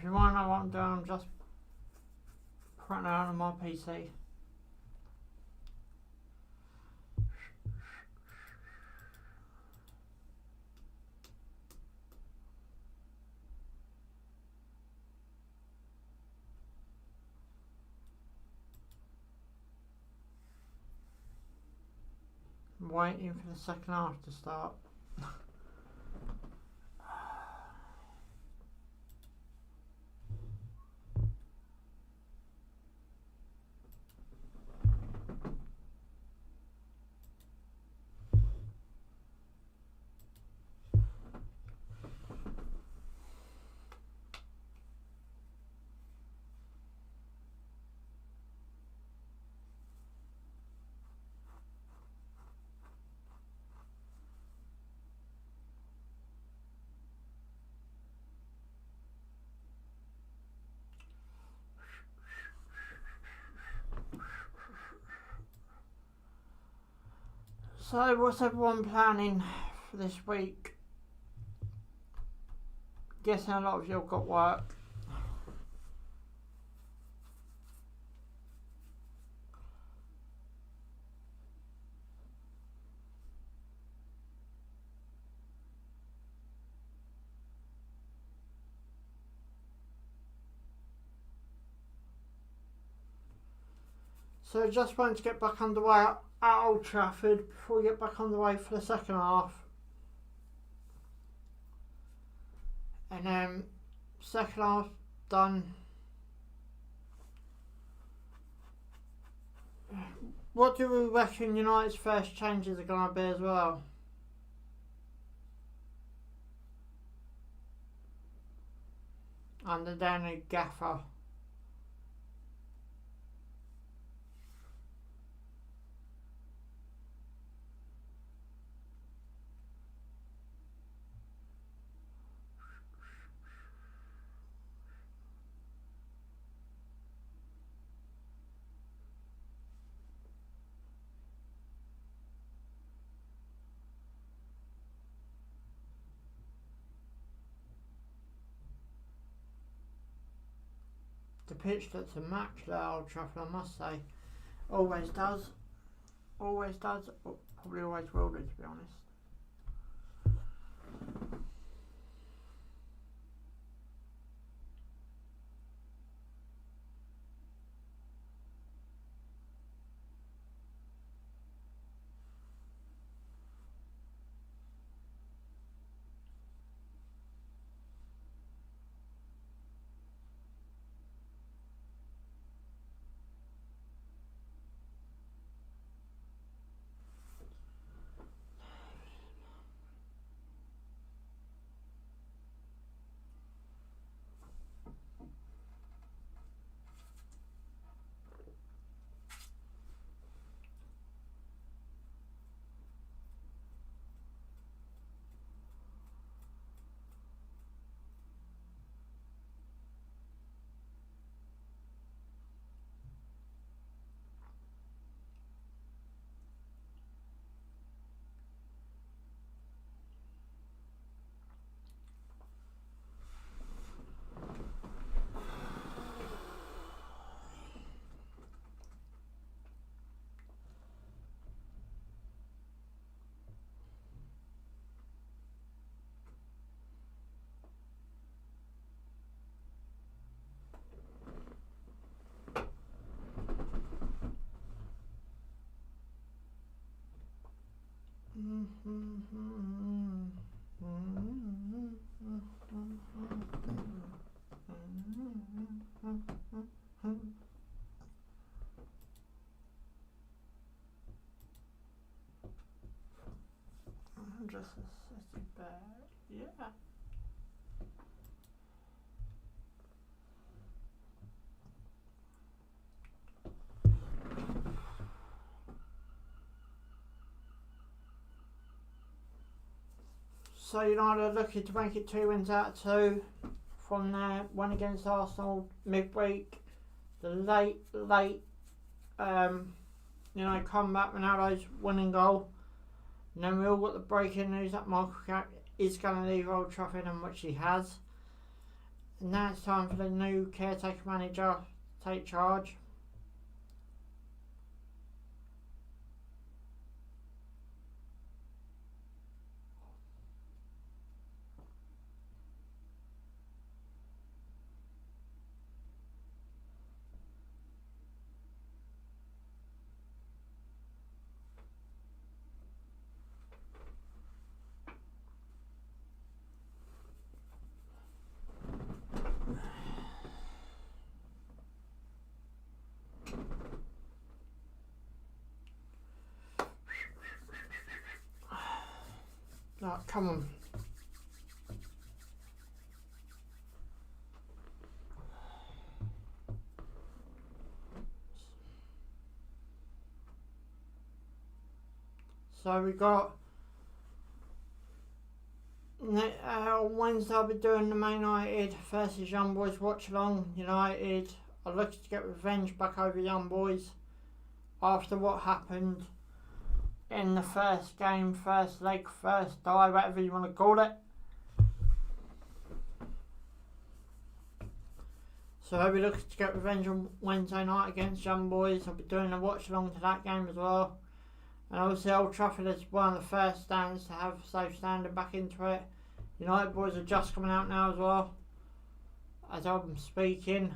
you want to know what I'm doing, I'm just printing out on my PC. I'm waiting for the second half to start. So, what's everyone planning for this week? Guessing a lot of you have got work. So, just wanted to get back underway at Old Trafford before we get back underway for the second half. And then, second half done. What do we reckon United's first changes are going to be as well? Under their new gaffer. The pitch looks immaculate at Old Trafford, I must say. Always does. Always does. Probably always will do, to be honest. Just a city bag, yeah. So United are looking to make it 2 wins out of 2 from their win against Arsenal midweek. The late comeback, Ronaldo's winning goal. And then we all got the breaking news that Michael Carrick is going to leave Old Trafford, and which he has. now it's time for the new caretaker manager to take charge. Oh, come on. So we got on Wednesday I'll be doing the Man United versus Young Boys watch along. United are looking to get revenge back over Young Boys after what happened in the first game, first leg, first die, whatever you want to call it. So I'll be looking to get revenge on Wednesday night against Young Boys. I'll be doing a watch along to that game as well. And obviously Old Trafford is one of the first stands to have safe standing back into it. United boys are just coming out now as well, as I'm speaking.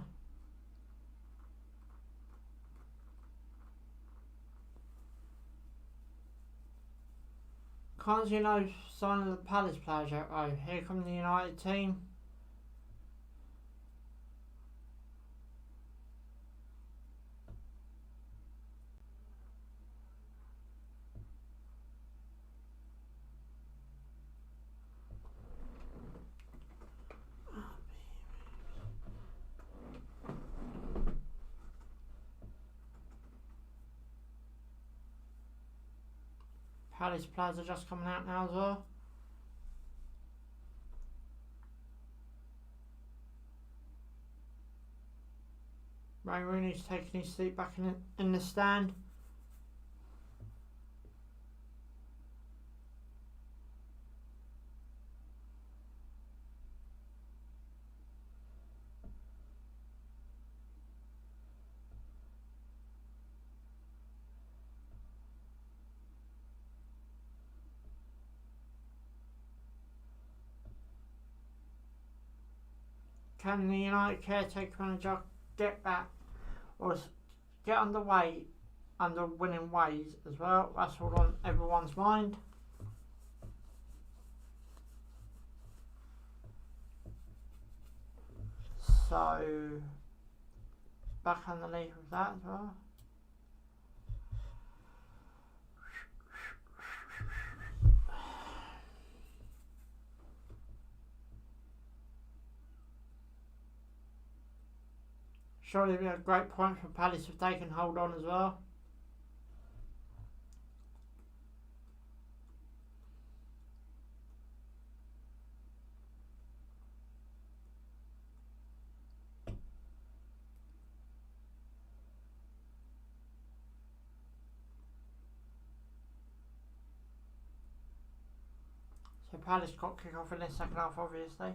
Can't see no sign of the Palace players yet though. Here come the United team. Palace players are just coming out now as well. Ray Rooney's taking his seat back in the stand. Can the United caretaker manager get back or get underway under winning ways as well? That's all on everyone's mind. So back on the lead with that as well. Surely it'll be a great point for Palace if they can hold on as well. So Palace got kick off in the second half obviously.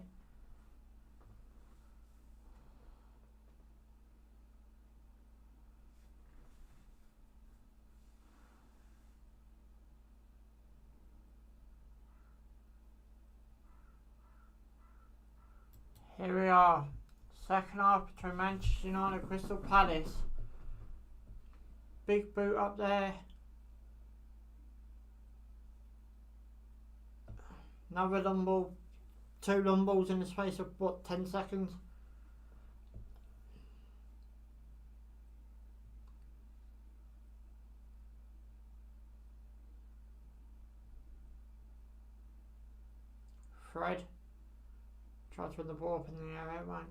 Here we are, second half between Manchester United and Crystal Palace. Big boot up there. Another long ball, two long balls in the space of what, 10 seconds? Fred tried to win the ball up in the air, it weren't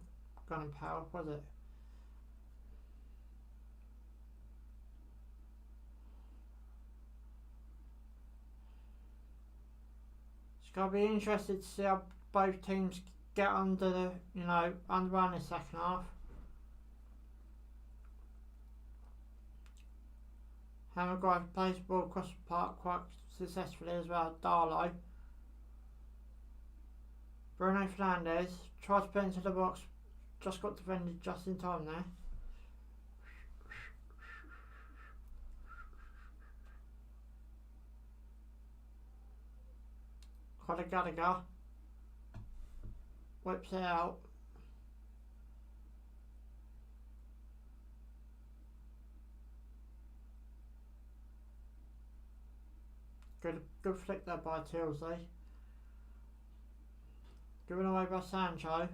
gonna pay off, was it? It's gonna be interesting to see how both teams get under the, underway in the second half. Hammergrove plays the ball across the park quite successfully as well. Darlow. Bruno Fernandes tries to put into the box just got defended just in time there. Caretaker whips it out. Good flick there by Tilsley. Given away by Sancho.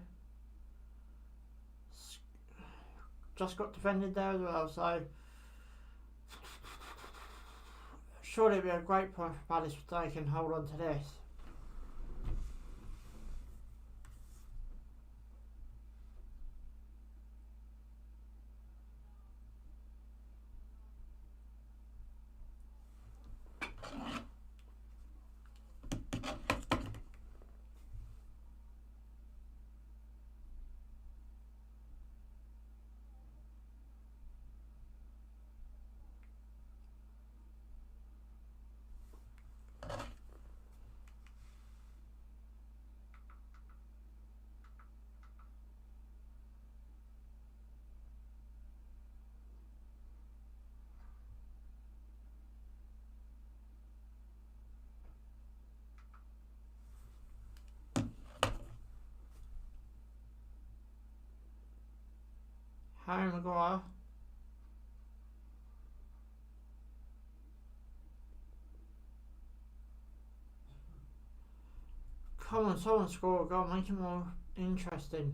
Just got defended there as well, so surely it'd be a great point for Palace if they can hold on to this. Harry Maguire. Come on, someone score a goal, make it more interesting.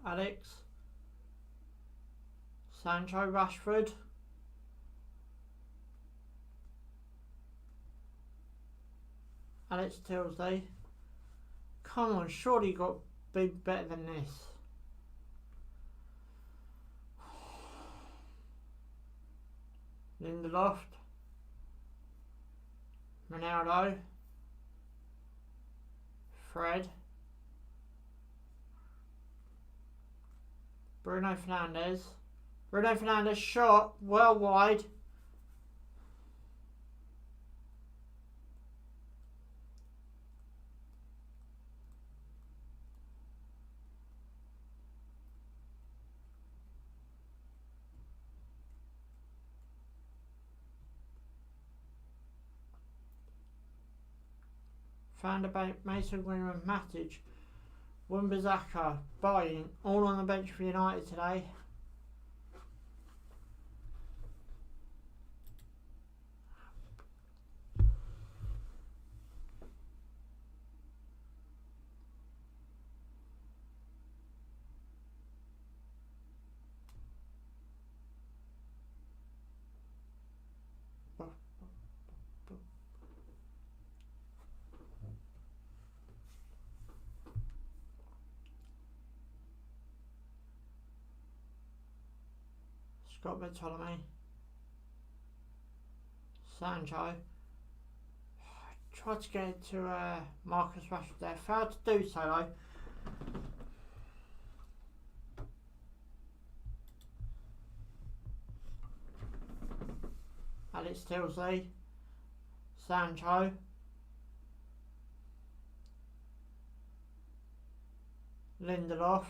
Alex. Sancho, Rashford. Alex Tilsley. Come on, surely you got to be better than this. Lindelof. Ronaldo. Fred. Bruno Fernandes. Bruno Fernandes shot well wide. Van der Beek, Mason Greenwood, Matic, Wan-Bissaka, Bayern, all on the bench for United today. Scott Bartolome, Sancho. Tried to get it to Marcus Rashford there, failed to do so though. Alex Tilsley, Sancho. Lindelof.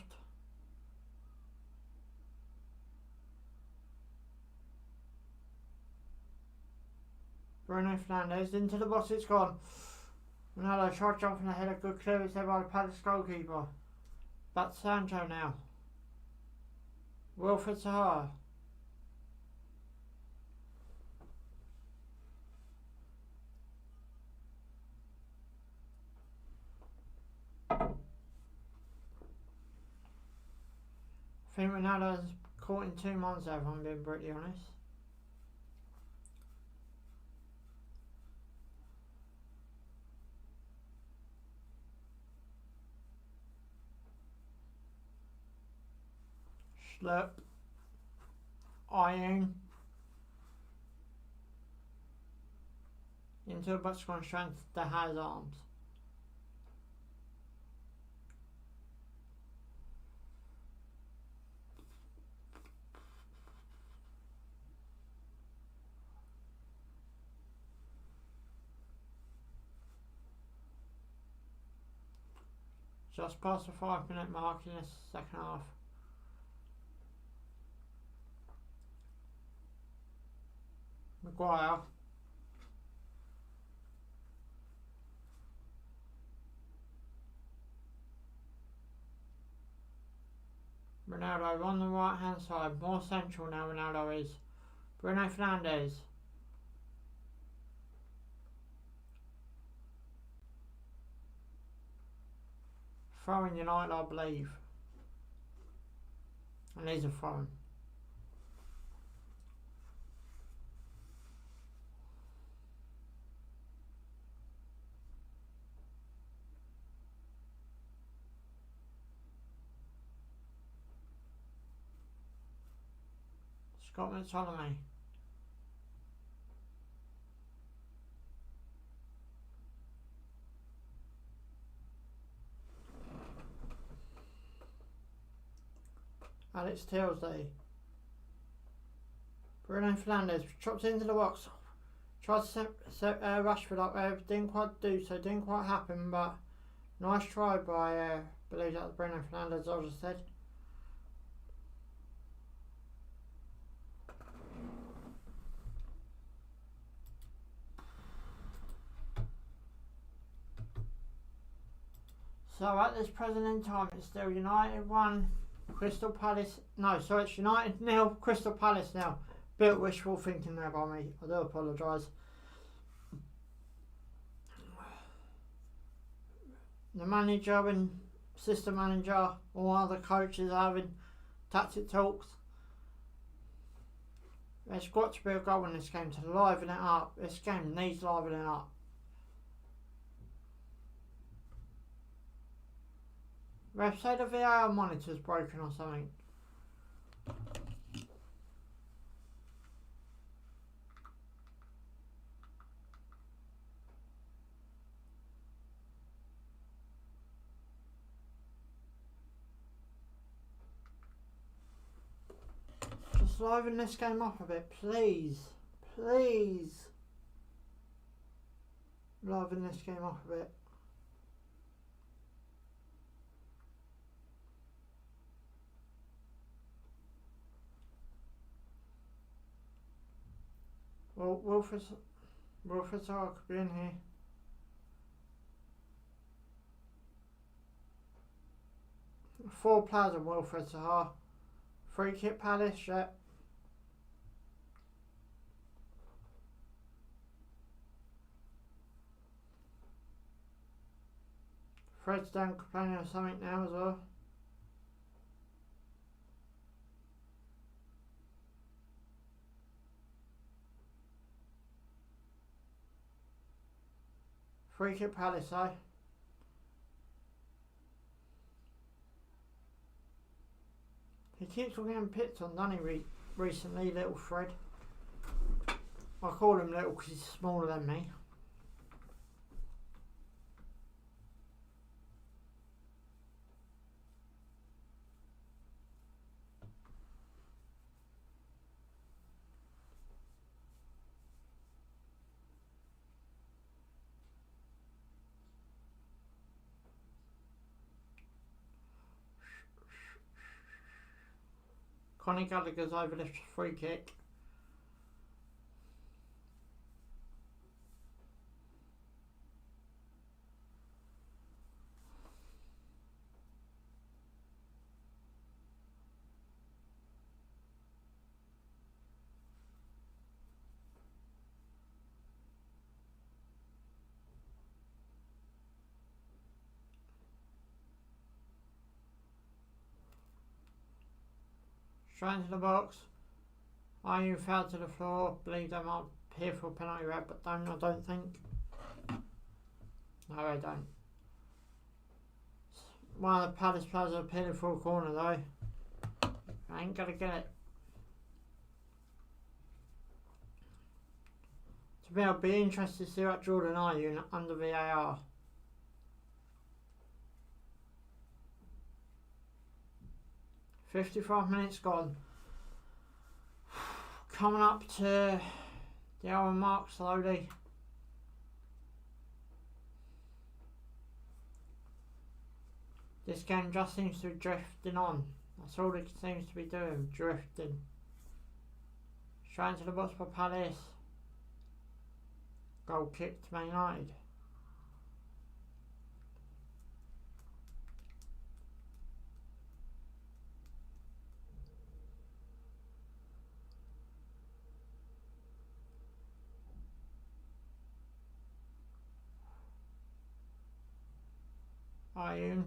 Bruno Fernandes into the box, it's gone. Ronaldo tried jumping ahead, a good clearance there by the Palace goalkeeper. Back to Sancho now. Wilfred Zaha. I think Ronaldo's caught in 2 months there, if I'm being brutally honest. Schlep, Iron, into a box going straight to Hazard's arms. Just past the 5 minute mark in this second half. Maguire. Ronaldo on the right hand side, more central now Ronaldo is. Bruno Fernandes. Throwing United, I believe. And he's a throw. Scott McTominay. Alex Tilsley. Bruno Fernandes chopped into the box. Tried to set Rashford up there, didn't quite do so, didn't quite happen, but nice try by, I believe that was Bruno Fernandes, I just said. So at this present in time, it's still United 1, Crystal Palace. No, sorry, it's United 0, Crystal Palace now. Bit wishful thinking there by me. I do apologise. The manager and assistant manager, all other coaches are having tactic talks. There's got to be a goal in this game to liven it up. This game needs livening up. Ref, say the VAR monitor's broken or something. Just liven this game up a bit, please. Please. Liven this game up a bit. Well, Wilfred Zaha could be in here. Four players on Wilfred Zaha. Free kick Palace, yeah. Fred's down complaining of something now as well. Free kick Palace, eh? He keeps on getting picked on, doesn't he, recently, little Fred. I call him little because he's smaller than me. Connie Gallagher's over the free kick. Straight into the box. Are fell to the floor? Believe they might appear for a penalty red, but I don't think. No, I don't. One of the Palace players are appealing for a corner though. I ain't gonna get it. I'll be interested to see what Jordan are you under VAR. "55 minutes gone. Coming up to the hour mark slowly. This game just seems to be drifting on. That's all it seems to be doing, drifting. Straight into the box for Palace. Goal kick to Man United. Ayun.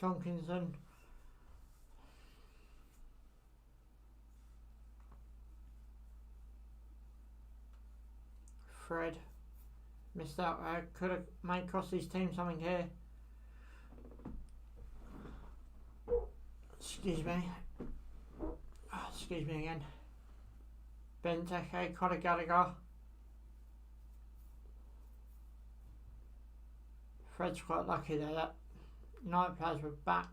Tomkinson. Fred. Missed out. Could have made Crossley's team something here. Excuse me. Excuse me again. Benteke, Conor Gallagher. Fred's quite lucky there that United players were back.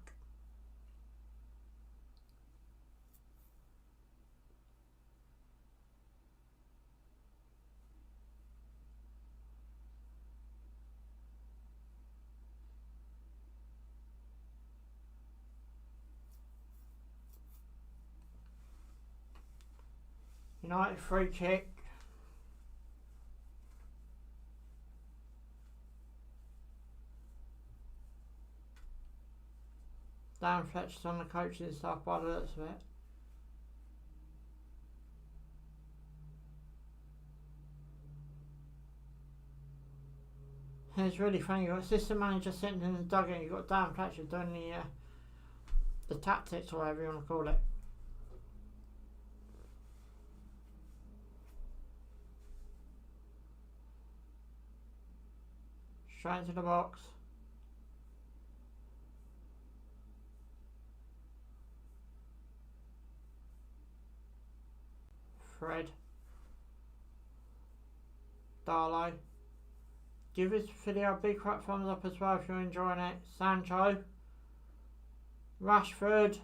United free kick. Dan Fletcher's on the coaching staff by the looks of it. It's really funny, you've got assistant manager sitting in the dugout, you've got Dan Fletcher doing the tactics or whatever you want to call it. Straight into the box. Fred. Darlow. Give this video a big fat thumbs up as well if you're enjoying it. Sancho. Rashford.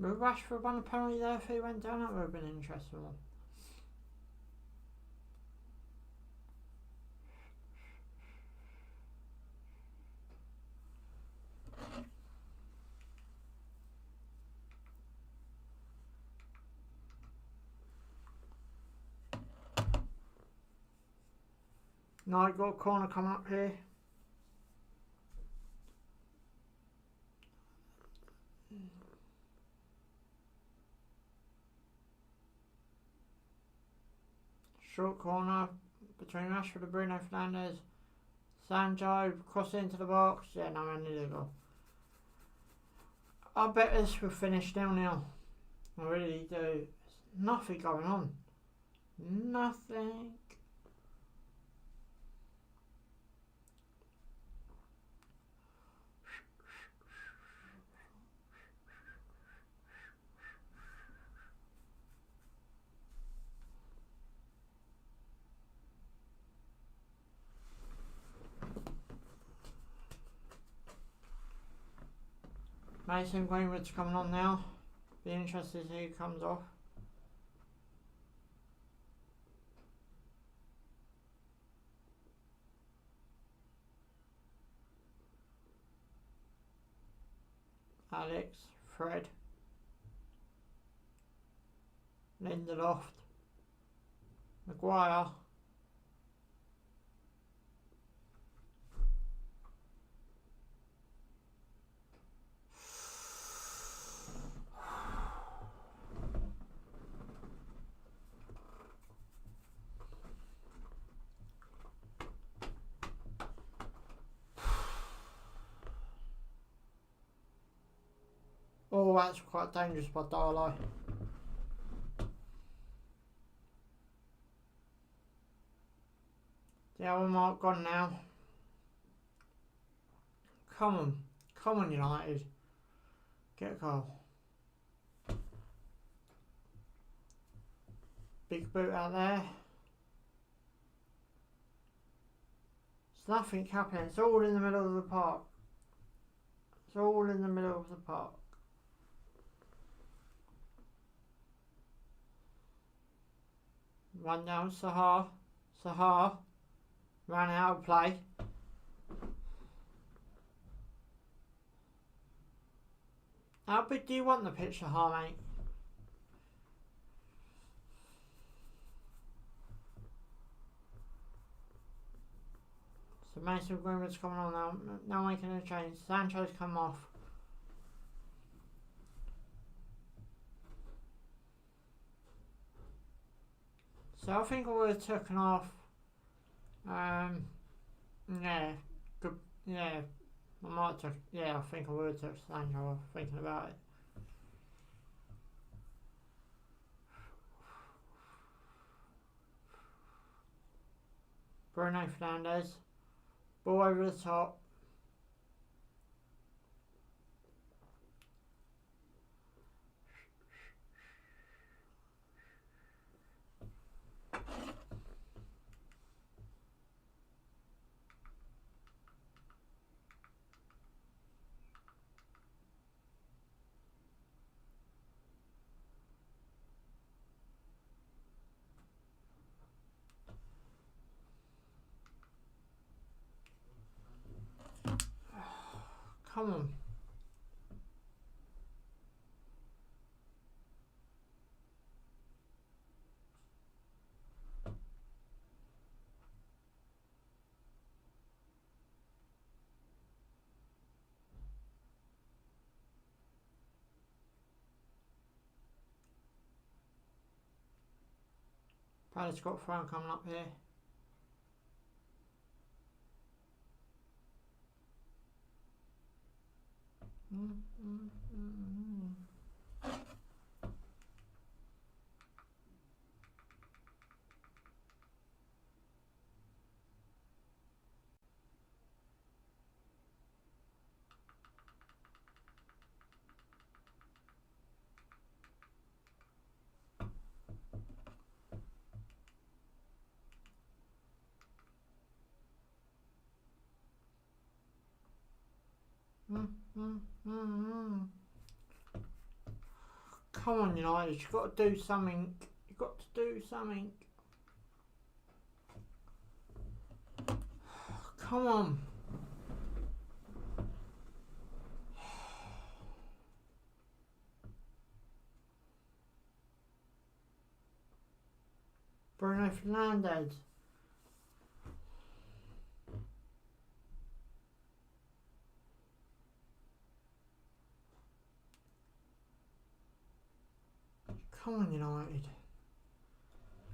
Would Rashford won a penalty there if he went down? That would have been an interesting one. Now I've got a corner coming up here. Short corner between Rashford and Bruno Fernandes. Sancho cross into the box. Yeah, no, I need to go. I bet this will finish 0-0. I really do. There's nothing going on. Nothing. Mason Greenwood's coming on now. Be interested to see who comes off. Alex, Fred, Lindelof, Maguire. Oh, that's quite dangerous by Darlow. The hour mark gone now. Come on United. Get a goal. big boot out there. There's nothing happening. It's all in the middle of the park. It's all in the middle of the park. Run down Sahar. Sahar ran out of play. How big do you want the pitch, Sahar, mate? So Mason Greenwood's coming on now. Now making a change. Sancho's come off. So I think I would have taken off. Yeah, good. Yeah, I might have took. Yeah, I think I would have took Sancho off. Thinking about it. Bruno Fernandes. Ball over the top. Come on. Palace got thrown coming up here. Come on, United, you've got to do something. You've got to do something. Come on. Bruno Fernandes. Come on, United.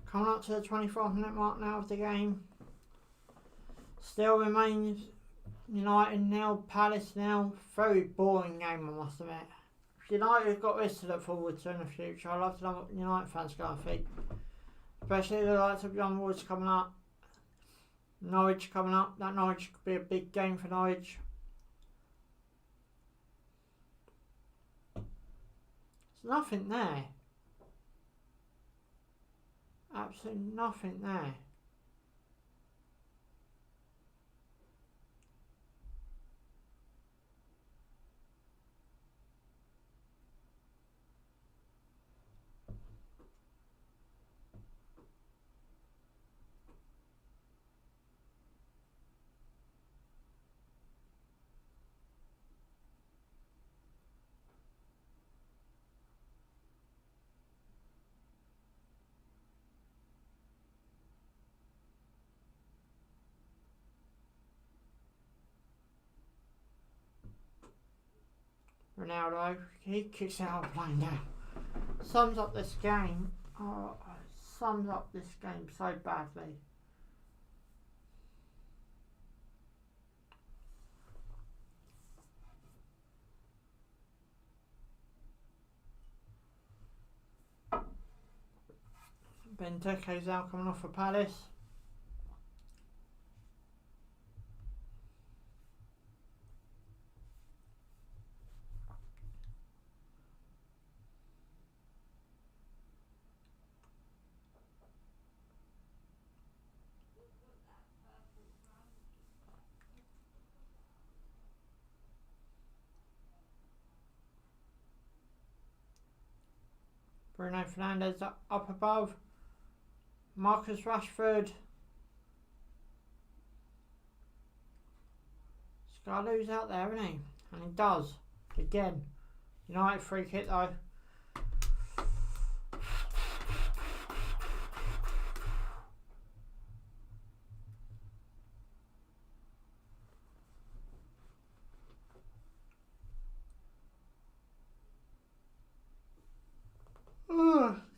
Coming up to the 25-minute mark now of the game. Still remains United nil, Palace nil. Very boring game, I must admit. United have got this to look forward to in the future. I love to know what United fans go and think. Especially the likes of Young Woods coming up. Norwich coming up. That Norwich could be a big game for Norwich. There's nothing there. Absolutely nothing there. Ronaldo, he kicks out of play now. Sums up this game. Oh, sums up this game so badly. Benteke's now coming off for Palace. Bruno Fernandes up above. Marcus Rashford. Scarlow's out there, isn't he? And he does. Again. United free kick though.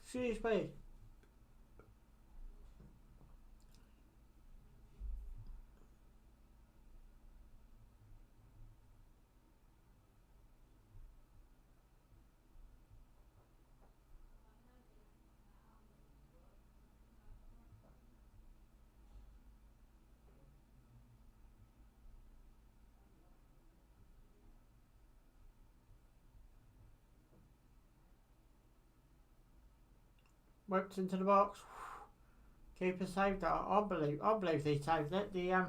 Excuse me. Whipped into the box. Keeper saved that. I believe he saved it. The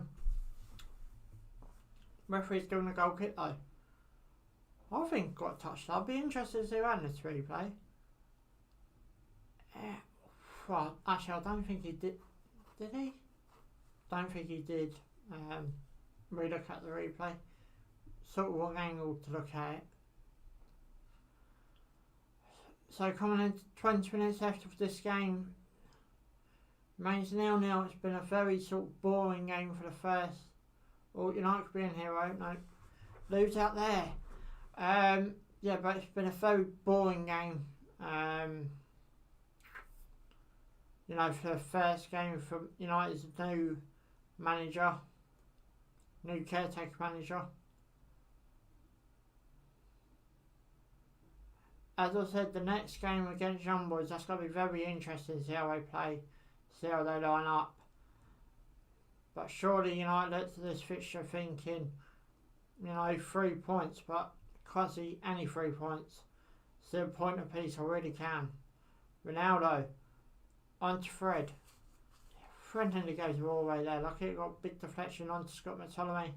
referee's given a goal kick though. I think got touched. I'll be interested to see how this replay. Well, actually, I don't think he did. Did he? Don't think he did. Relook at the replay. Sort of wrong angle to look at it. So coming into 20 minutes left of this game, remains 0-0. It's been a very sort of boring game for the first. Oh, United could be in here, right? No, lose out there. Yeah, but it's been a very boring game. You know, for the first game for United's new manager, new caretaker manager. As I said, the next game against Young Boys, that's going to be very interesting to see how they play, see how they line up. But surely United looked at this fixture thinking, you know, 3 points, but can't see any 3 points. See a point apiece, I really can. Ronaldo, on to Fred. Fred nearly goes all the way there. Lucky it got a big deflection onto Scott McTominay.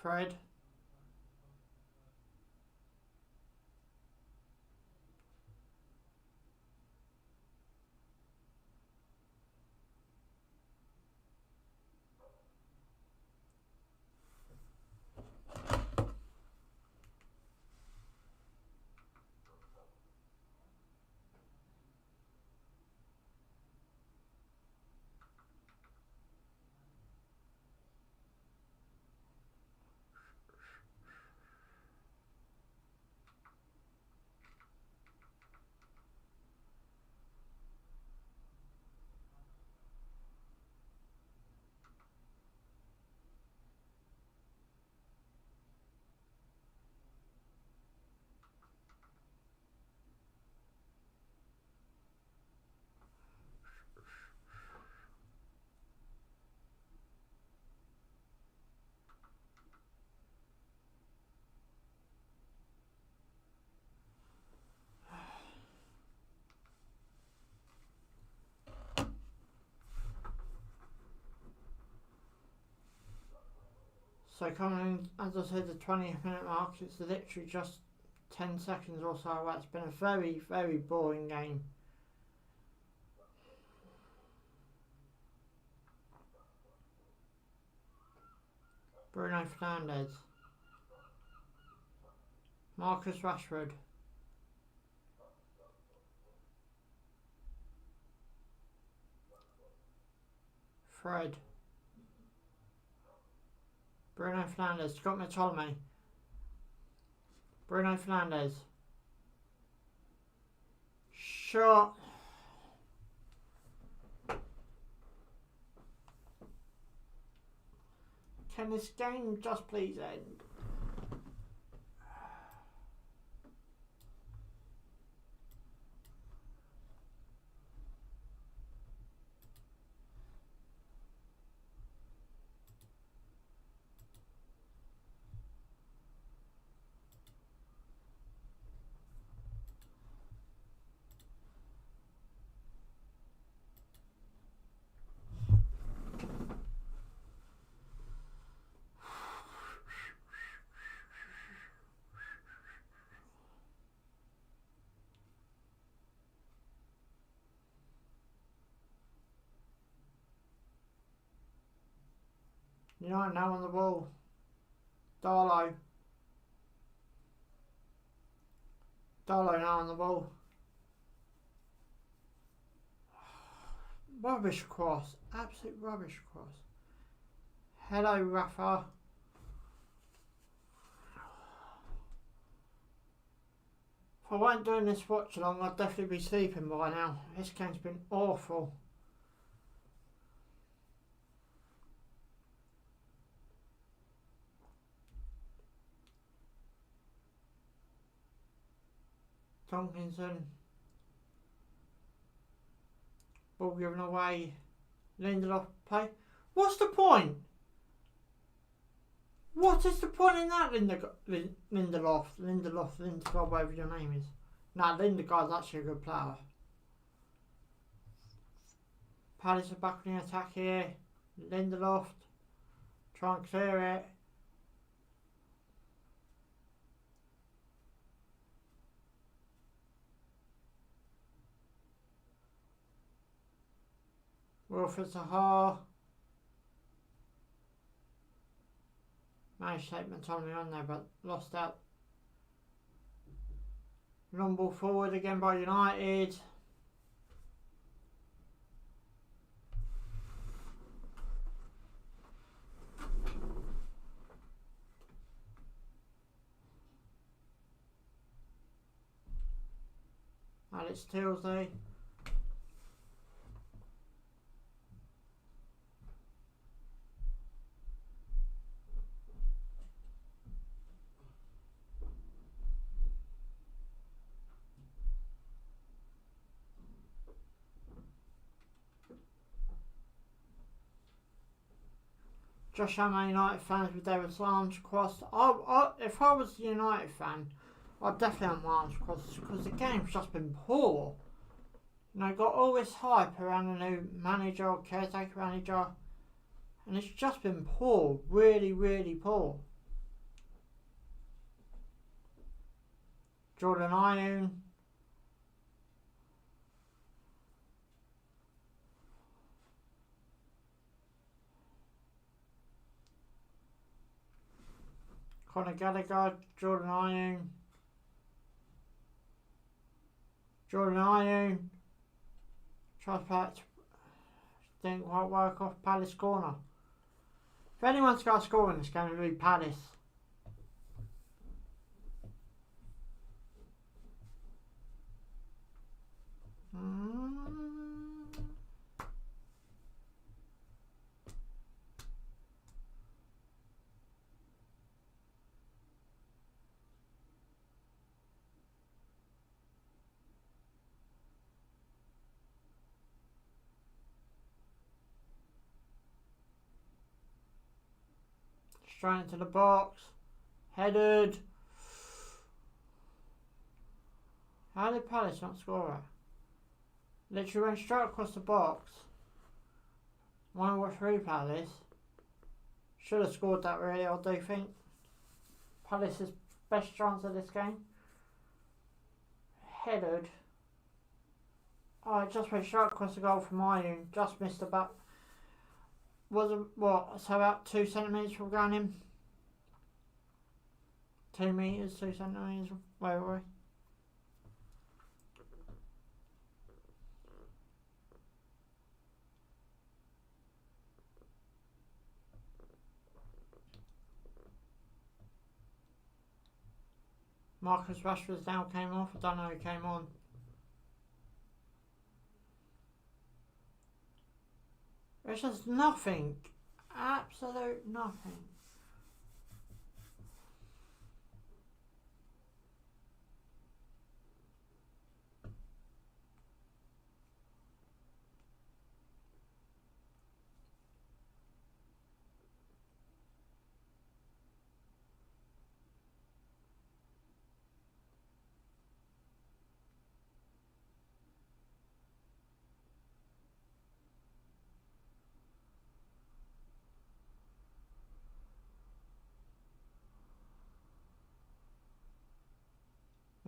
Fred. So coming in, as I said, the 20th minute mark, it's literally just 10 seconds or so away. It's been a very, very boring game. Bruno Fernandes. Marcus Rashford. Fred. Bruno Fernandes, Scott McTominay. Bruno Fernandes. Shot. Can this game just please end? United now on the ball. Darlow. Darlow now on the ball. Rubbish cross. Absolute rubbish cross. Hello, Rafa. If I weren't doing this watch along, I'd definitely be sleeping by now. This game's been awful. Tomkinson. Ball given away. Lindelof play. What's the point? What is the point in that, Lindelof, whatever your name is? Nah, Lindegaard's actually a good player. Palace are back in the attack here. Lindelof. Try and clear it. Wilfred Zaha. Managed to take McTominay on there, but lost out. Long ball forward again by United. Alex Tilsley. Josh Man United fans with David arms crossed. If I was a United fan, I'd definitely have my arms crossed because the game's just been poor. You know, got all this hype around the new manager, caretaker manager, and it's just been poor, really, really poor. Jordan Ayew. Conor Gallagher, Jordan Ayew. Jordan Ayew. Tries back. Didn't quite work off Palace corner. If anyone's got a score in this game, it'll be Palace. Straight into the box. Headed. How did Palace not score it? Literally went straight across the box. Want to watch replay of this? Should have scored that really, I do think. Palace's best chance of this game. Headed. Oh, it just went straight across the goal from Ayew. Just missed the back. Wasn't what? So about 2 centimetres from going in. 2 metres, 2 centimetres. Where were we? Marcus Rashford now came off. I don't know who came on. There's just nothing. Absolute nothing.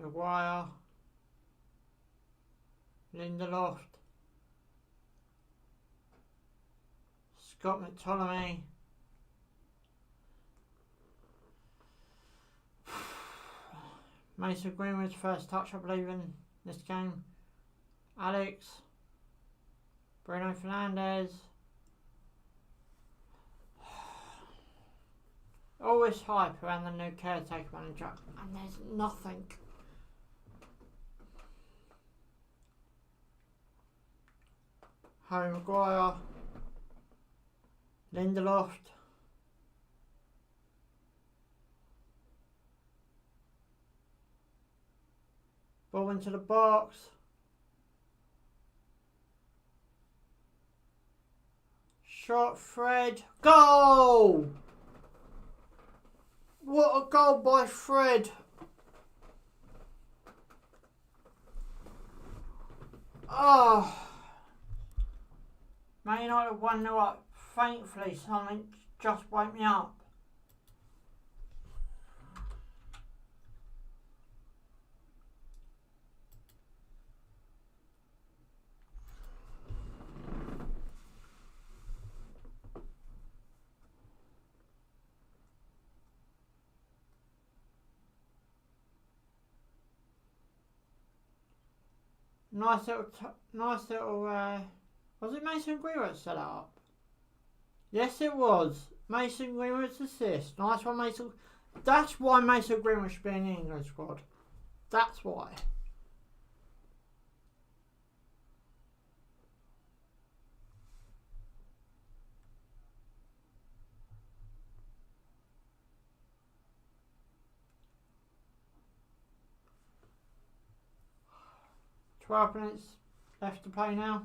Maguire, Lindelof, Scott McTominay, Mason Greenwood's first touch, I believe, in this game. Alex. Bruno Fernandes. All this hype around the new caretaker manager, and there's nothing. Harry Maguire. Lindelof. Ball into the box. Shot, Fred. Goal! What a goal by Fred. Oh. Man United 1-0 up. Thankfully, something just woke me up. Nice little, was it Mason Greenwood set up? Yes, it was. Mason Greenwood's assist. Nice one, Mason. That's why Mason Greenwood should be in the England squad. That's why. Twelve minutes left to play now.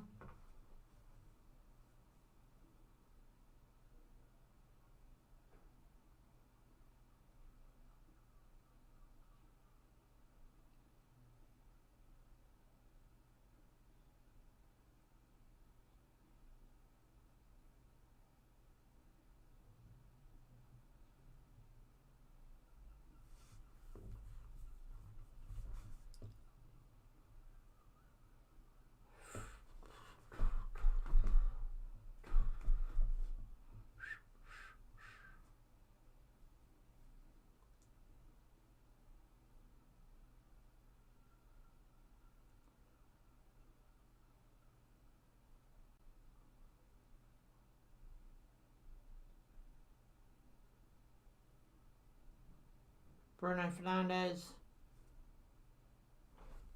Bruno Fernandes.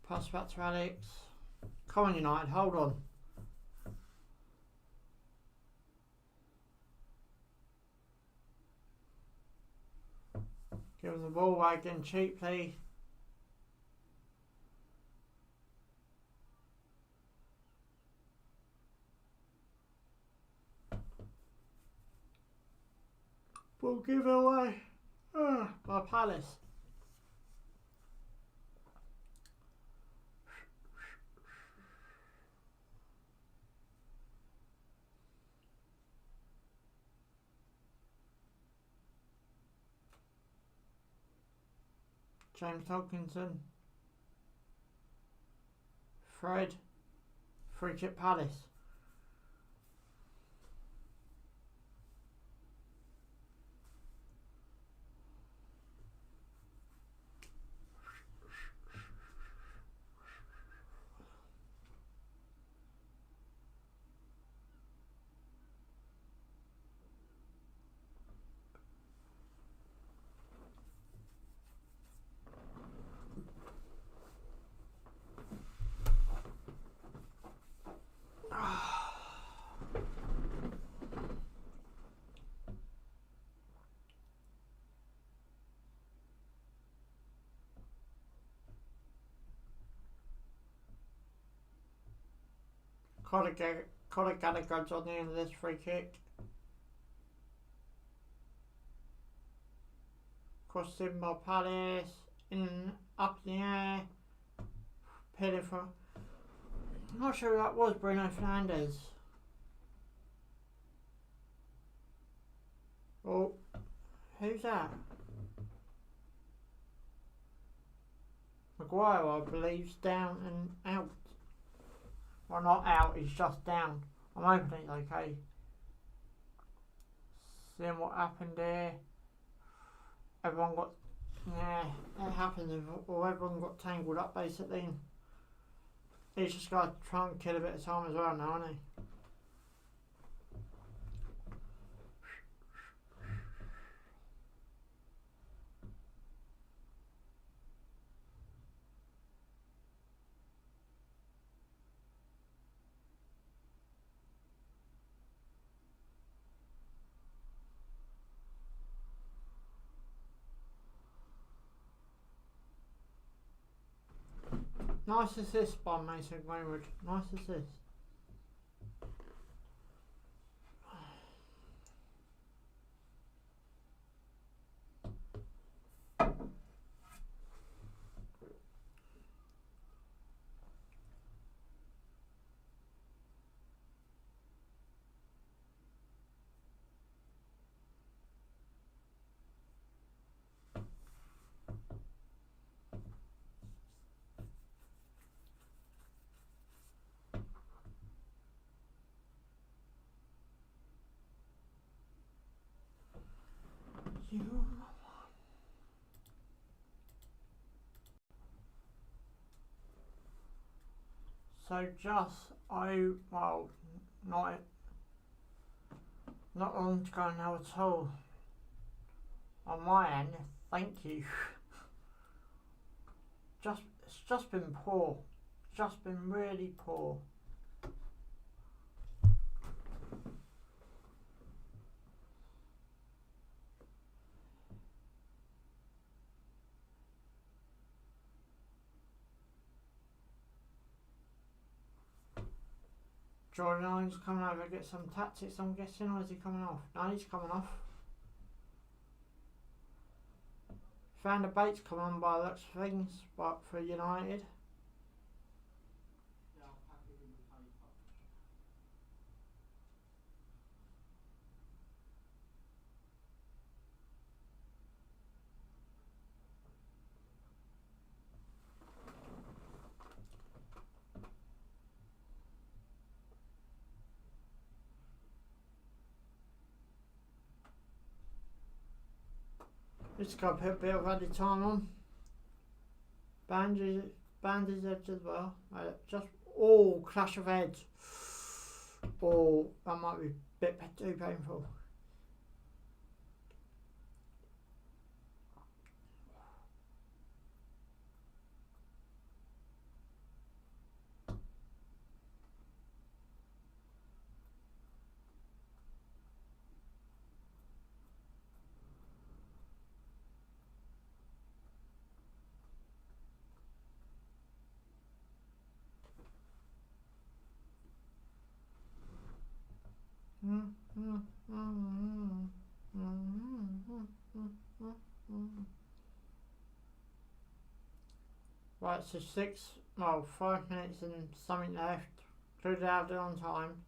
Pass back to Alex. Come on, United, hold on. Give them the ball away again cheaply. Ball give away. By Palace. James Hodkinson. Fred. Free kick Palace. Conor Gallagher's on the end of this free kick. Crossed in by Palace. In up in the air. Peeling for. I'm not sure who that was, Bruno Fernandes. Oh, who's that? Maguire, I believe's down and out. Well, not out, he's just down. I'm hoping it's okay. Seeing what happened there. Everyone got Yeah, it happened. Everyone got tangled up basically. He's just got to try and kill a bit of time as well now, hasn't he? Nice assist by Mason Greenwood. Nice assist. So well, not long to go now at all. On my end, thank you. It's just been poor. Just been really poor. Jordan Allen's coming over to get some tactics, I'm guessing, or is he coming off? No, he's coming off. Found a Bates coming on by the looks of things, but for United. Just got to put a bit of added time on. Bandage edge as well. Clash of heads. That might be a bit too painful. Right, so 5 minutes and something left. Included out on time.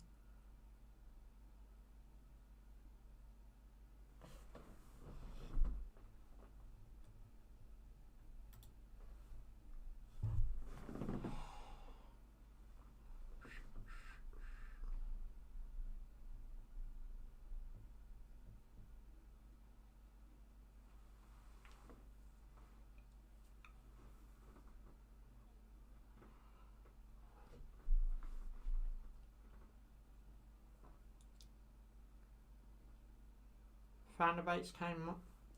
Van der Bates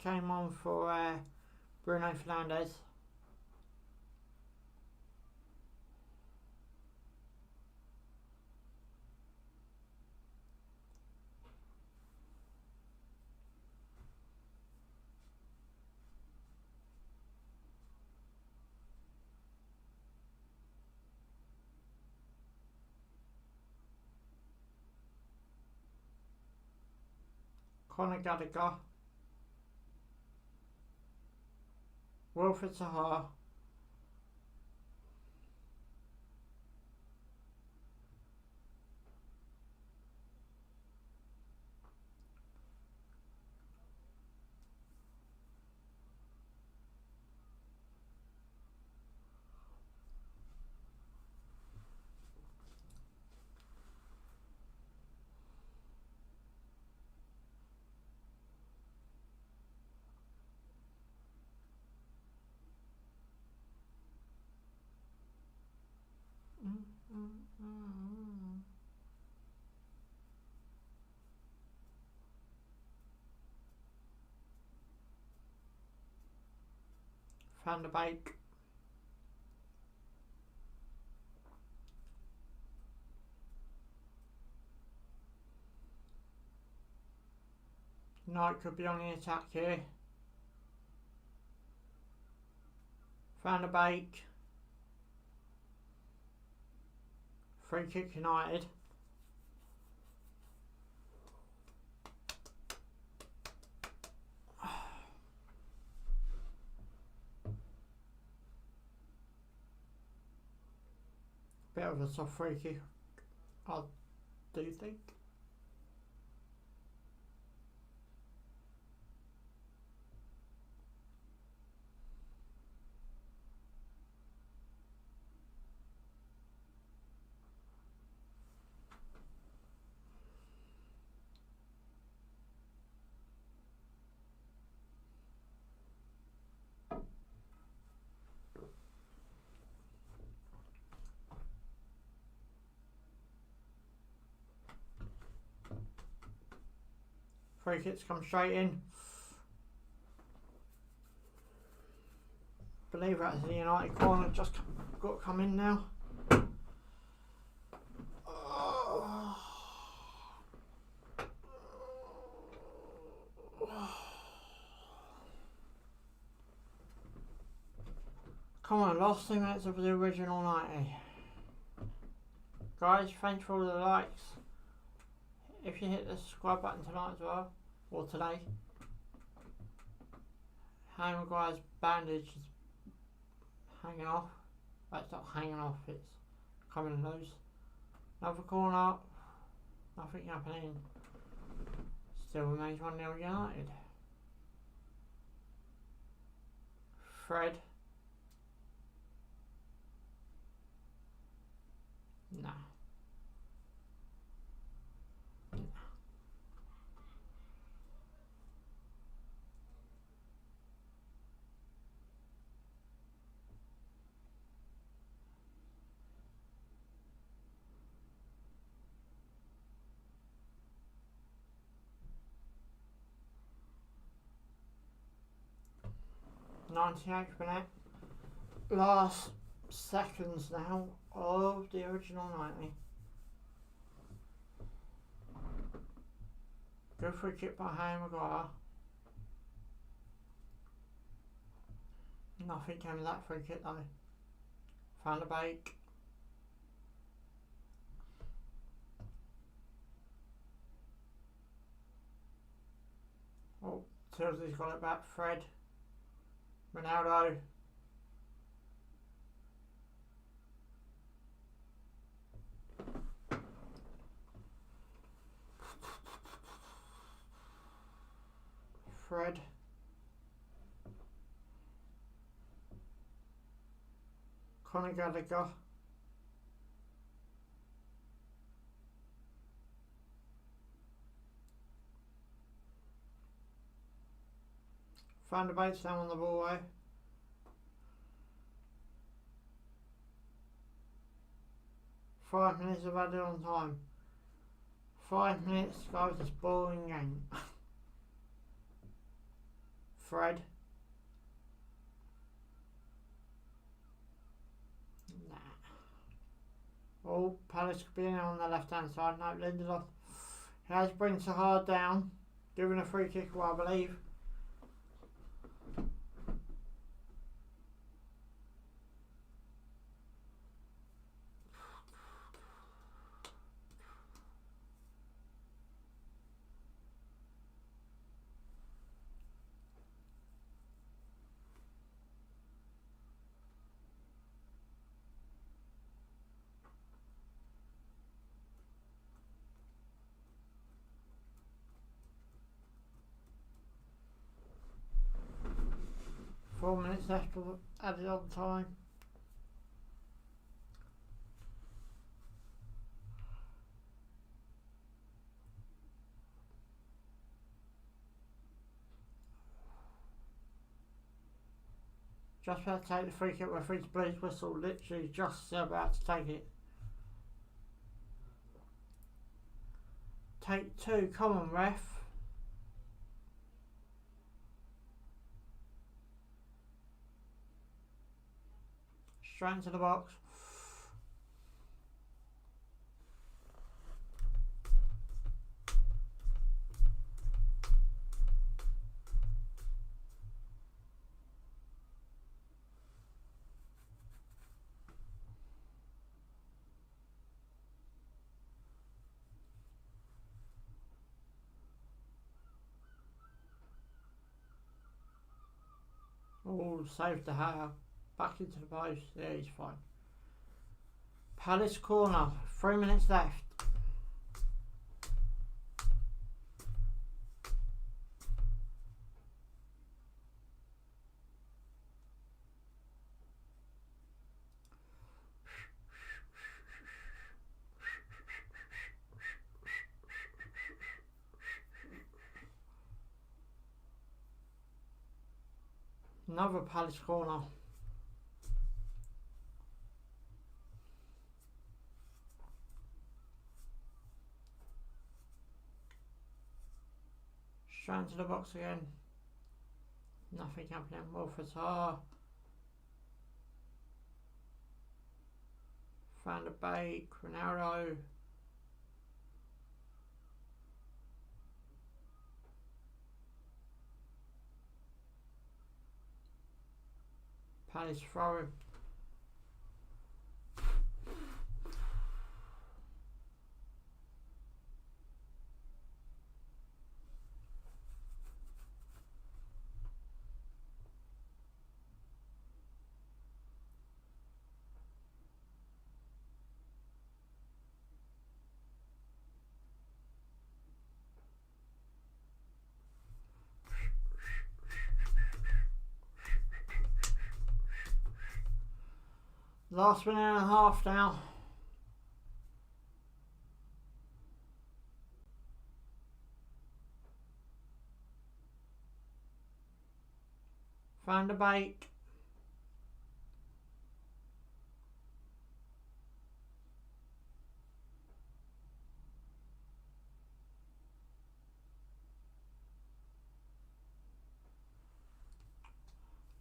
came on for Bruno Fernandes. Conor Gallagher, Wilfred Zaha, Found a bake. Knight could be on the attack here. Found a bake. Free kick United. Bit of a soft free kick, I do think. Free kicks come straight in. Believe that's the United corner, just got to come in now. Come on, last 2 minutes of the original 90. Guys, thanks for all the likes. If you hit the subscribe button tonight as well, or today. Harry Maguire's bandage is hanging off. That's not hanging off, it's coming loose. Another corner, nothing happening. Still remains 1-0 United. Fred. Nah. 98th minute, last seconds now of the original 90. Good free kick by Harry Maguire. Nothing came of that free kick though. Found a bake. Oh, Tilsley's got it back. Fred. Ronaldo. Fred. Conor Gallagher. Found a base down on the ball way. Five minutes of added on time. 5 minutes to go with this boring game. Fred. Nah. Oh, Palace could be in on the left hand side. No, Lindelof. He has bring Sahar down. Giving a free kick away, I believe. Four minutes left of added on time. Just about to take the free kick, referee's police whistle, literally just about to take it. Take 2, come on ref. Straight into the box. Oh, saved the hair. Back into the post. Yeah, he's fine. Palace corner. 3 minutes left. Another Palace corner. Straight into the box again. Nothing happening. Wolfetar. Van der Beek. Ronaldo. Palace throwing. Last minute and a half now. Van der Beek.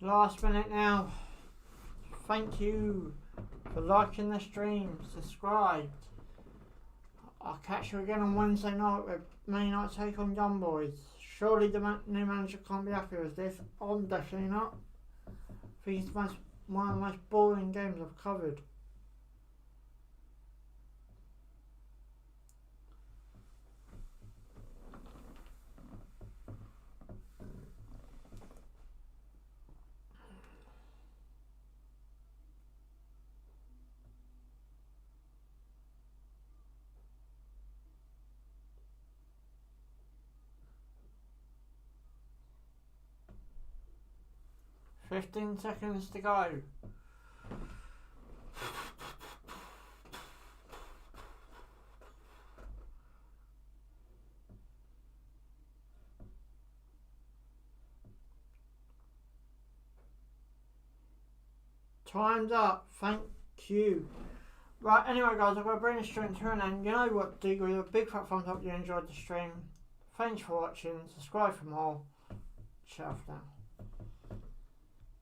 Last minute now. Thank you for liking the stream, subscribed. I'll catch you again on Wednesday night with Man United take on Young Boys. Surely the new manager can't be happy with this. I'm definitely not. I think it's one of the most boring games I've covered. "15 seconds to go." Time's up. Thank you. Right, anyway guys, I've got to bring the stream to an end. You know what to do. Give a big fat thumbs up if you enjoyed the stream. Thanks for watching. Subscribe for more. Ciao for now.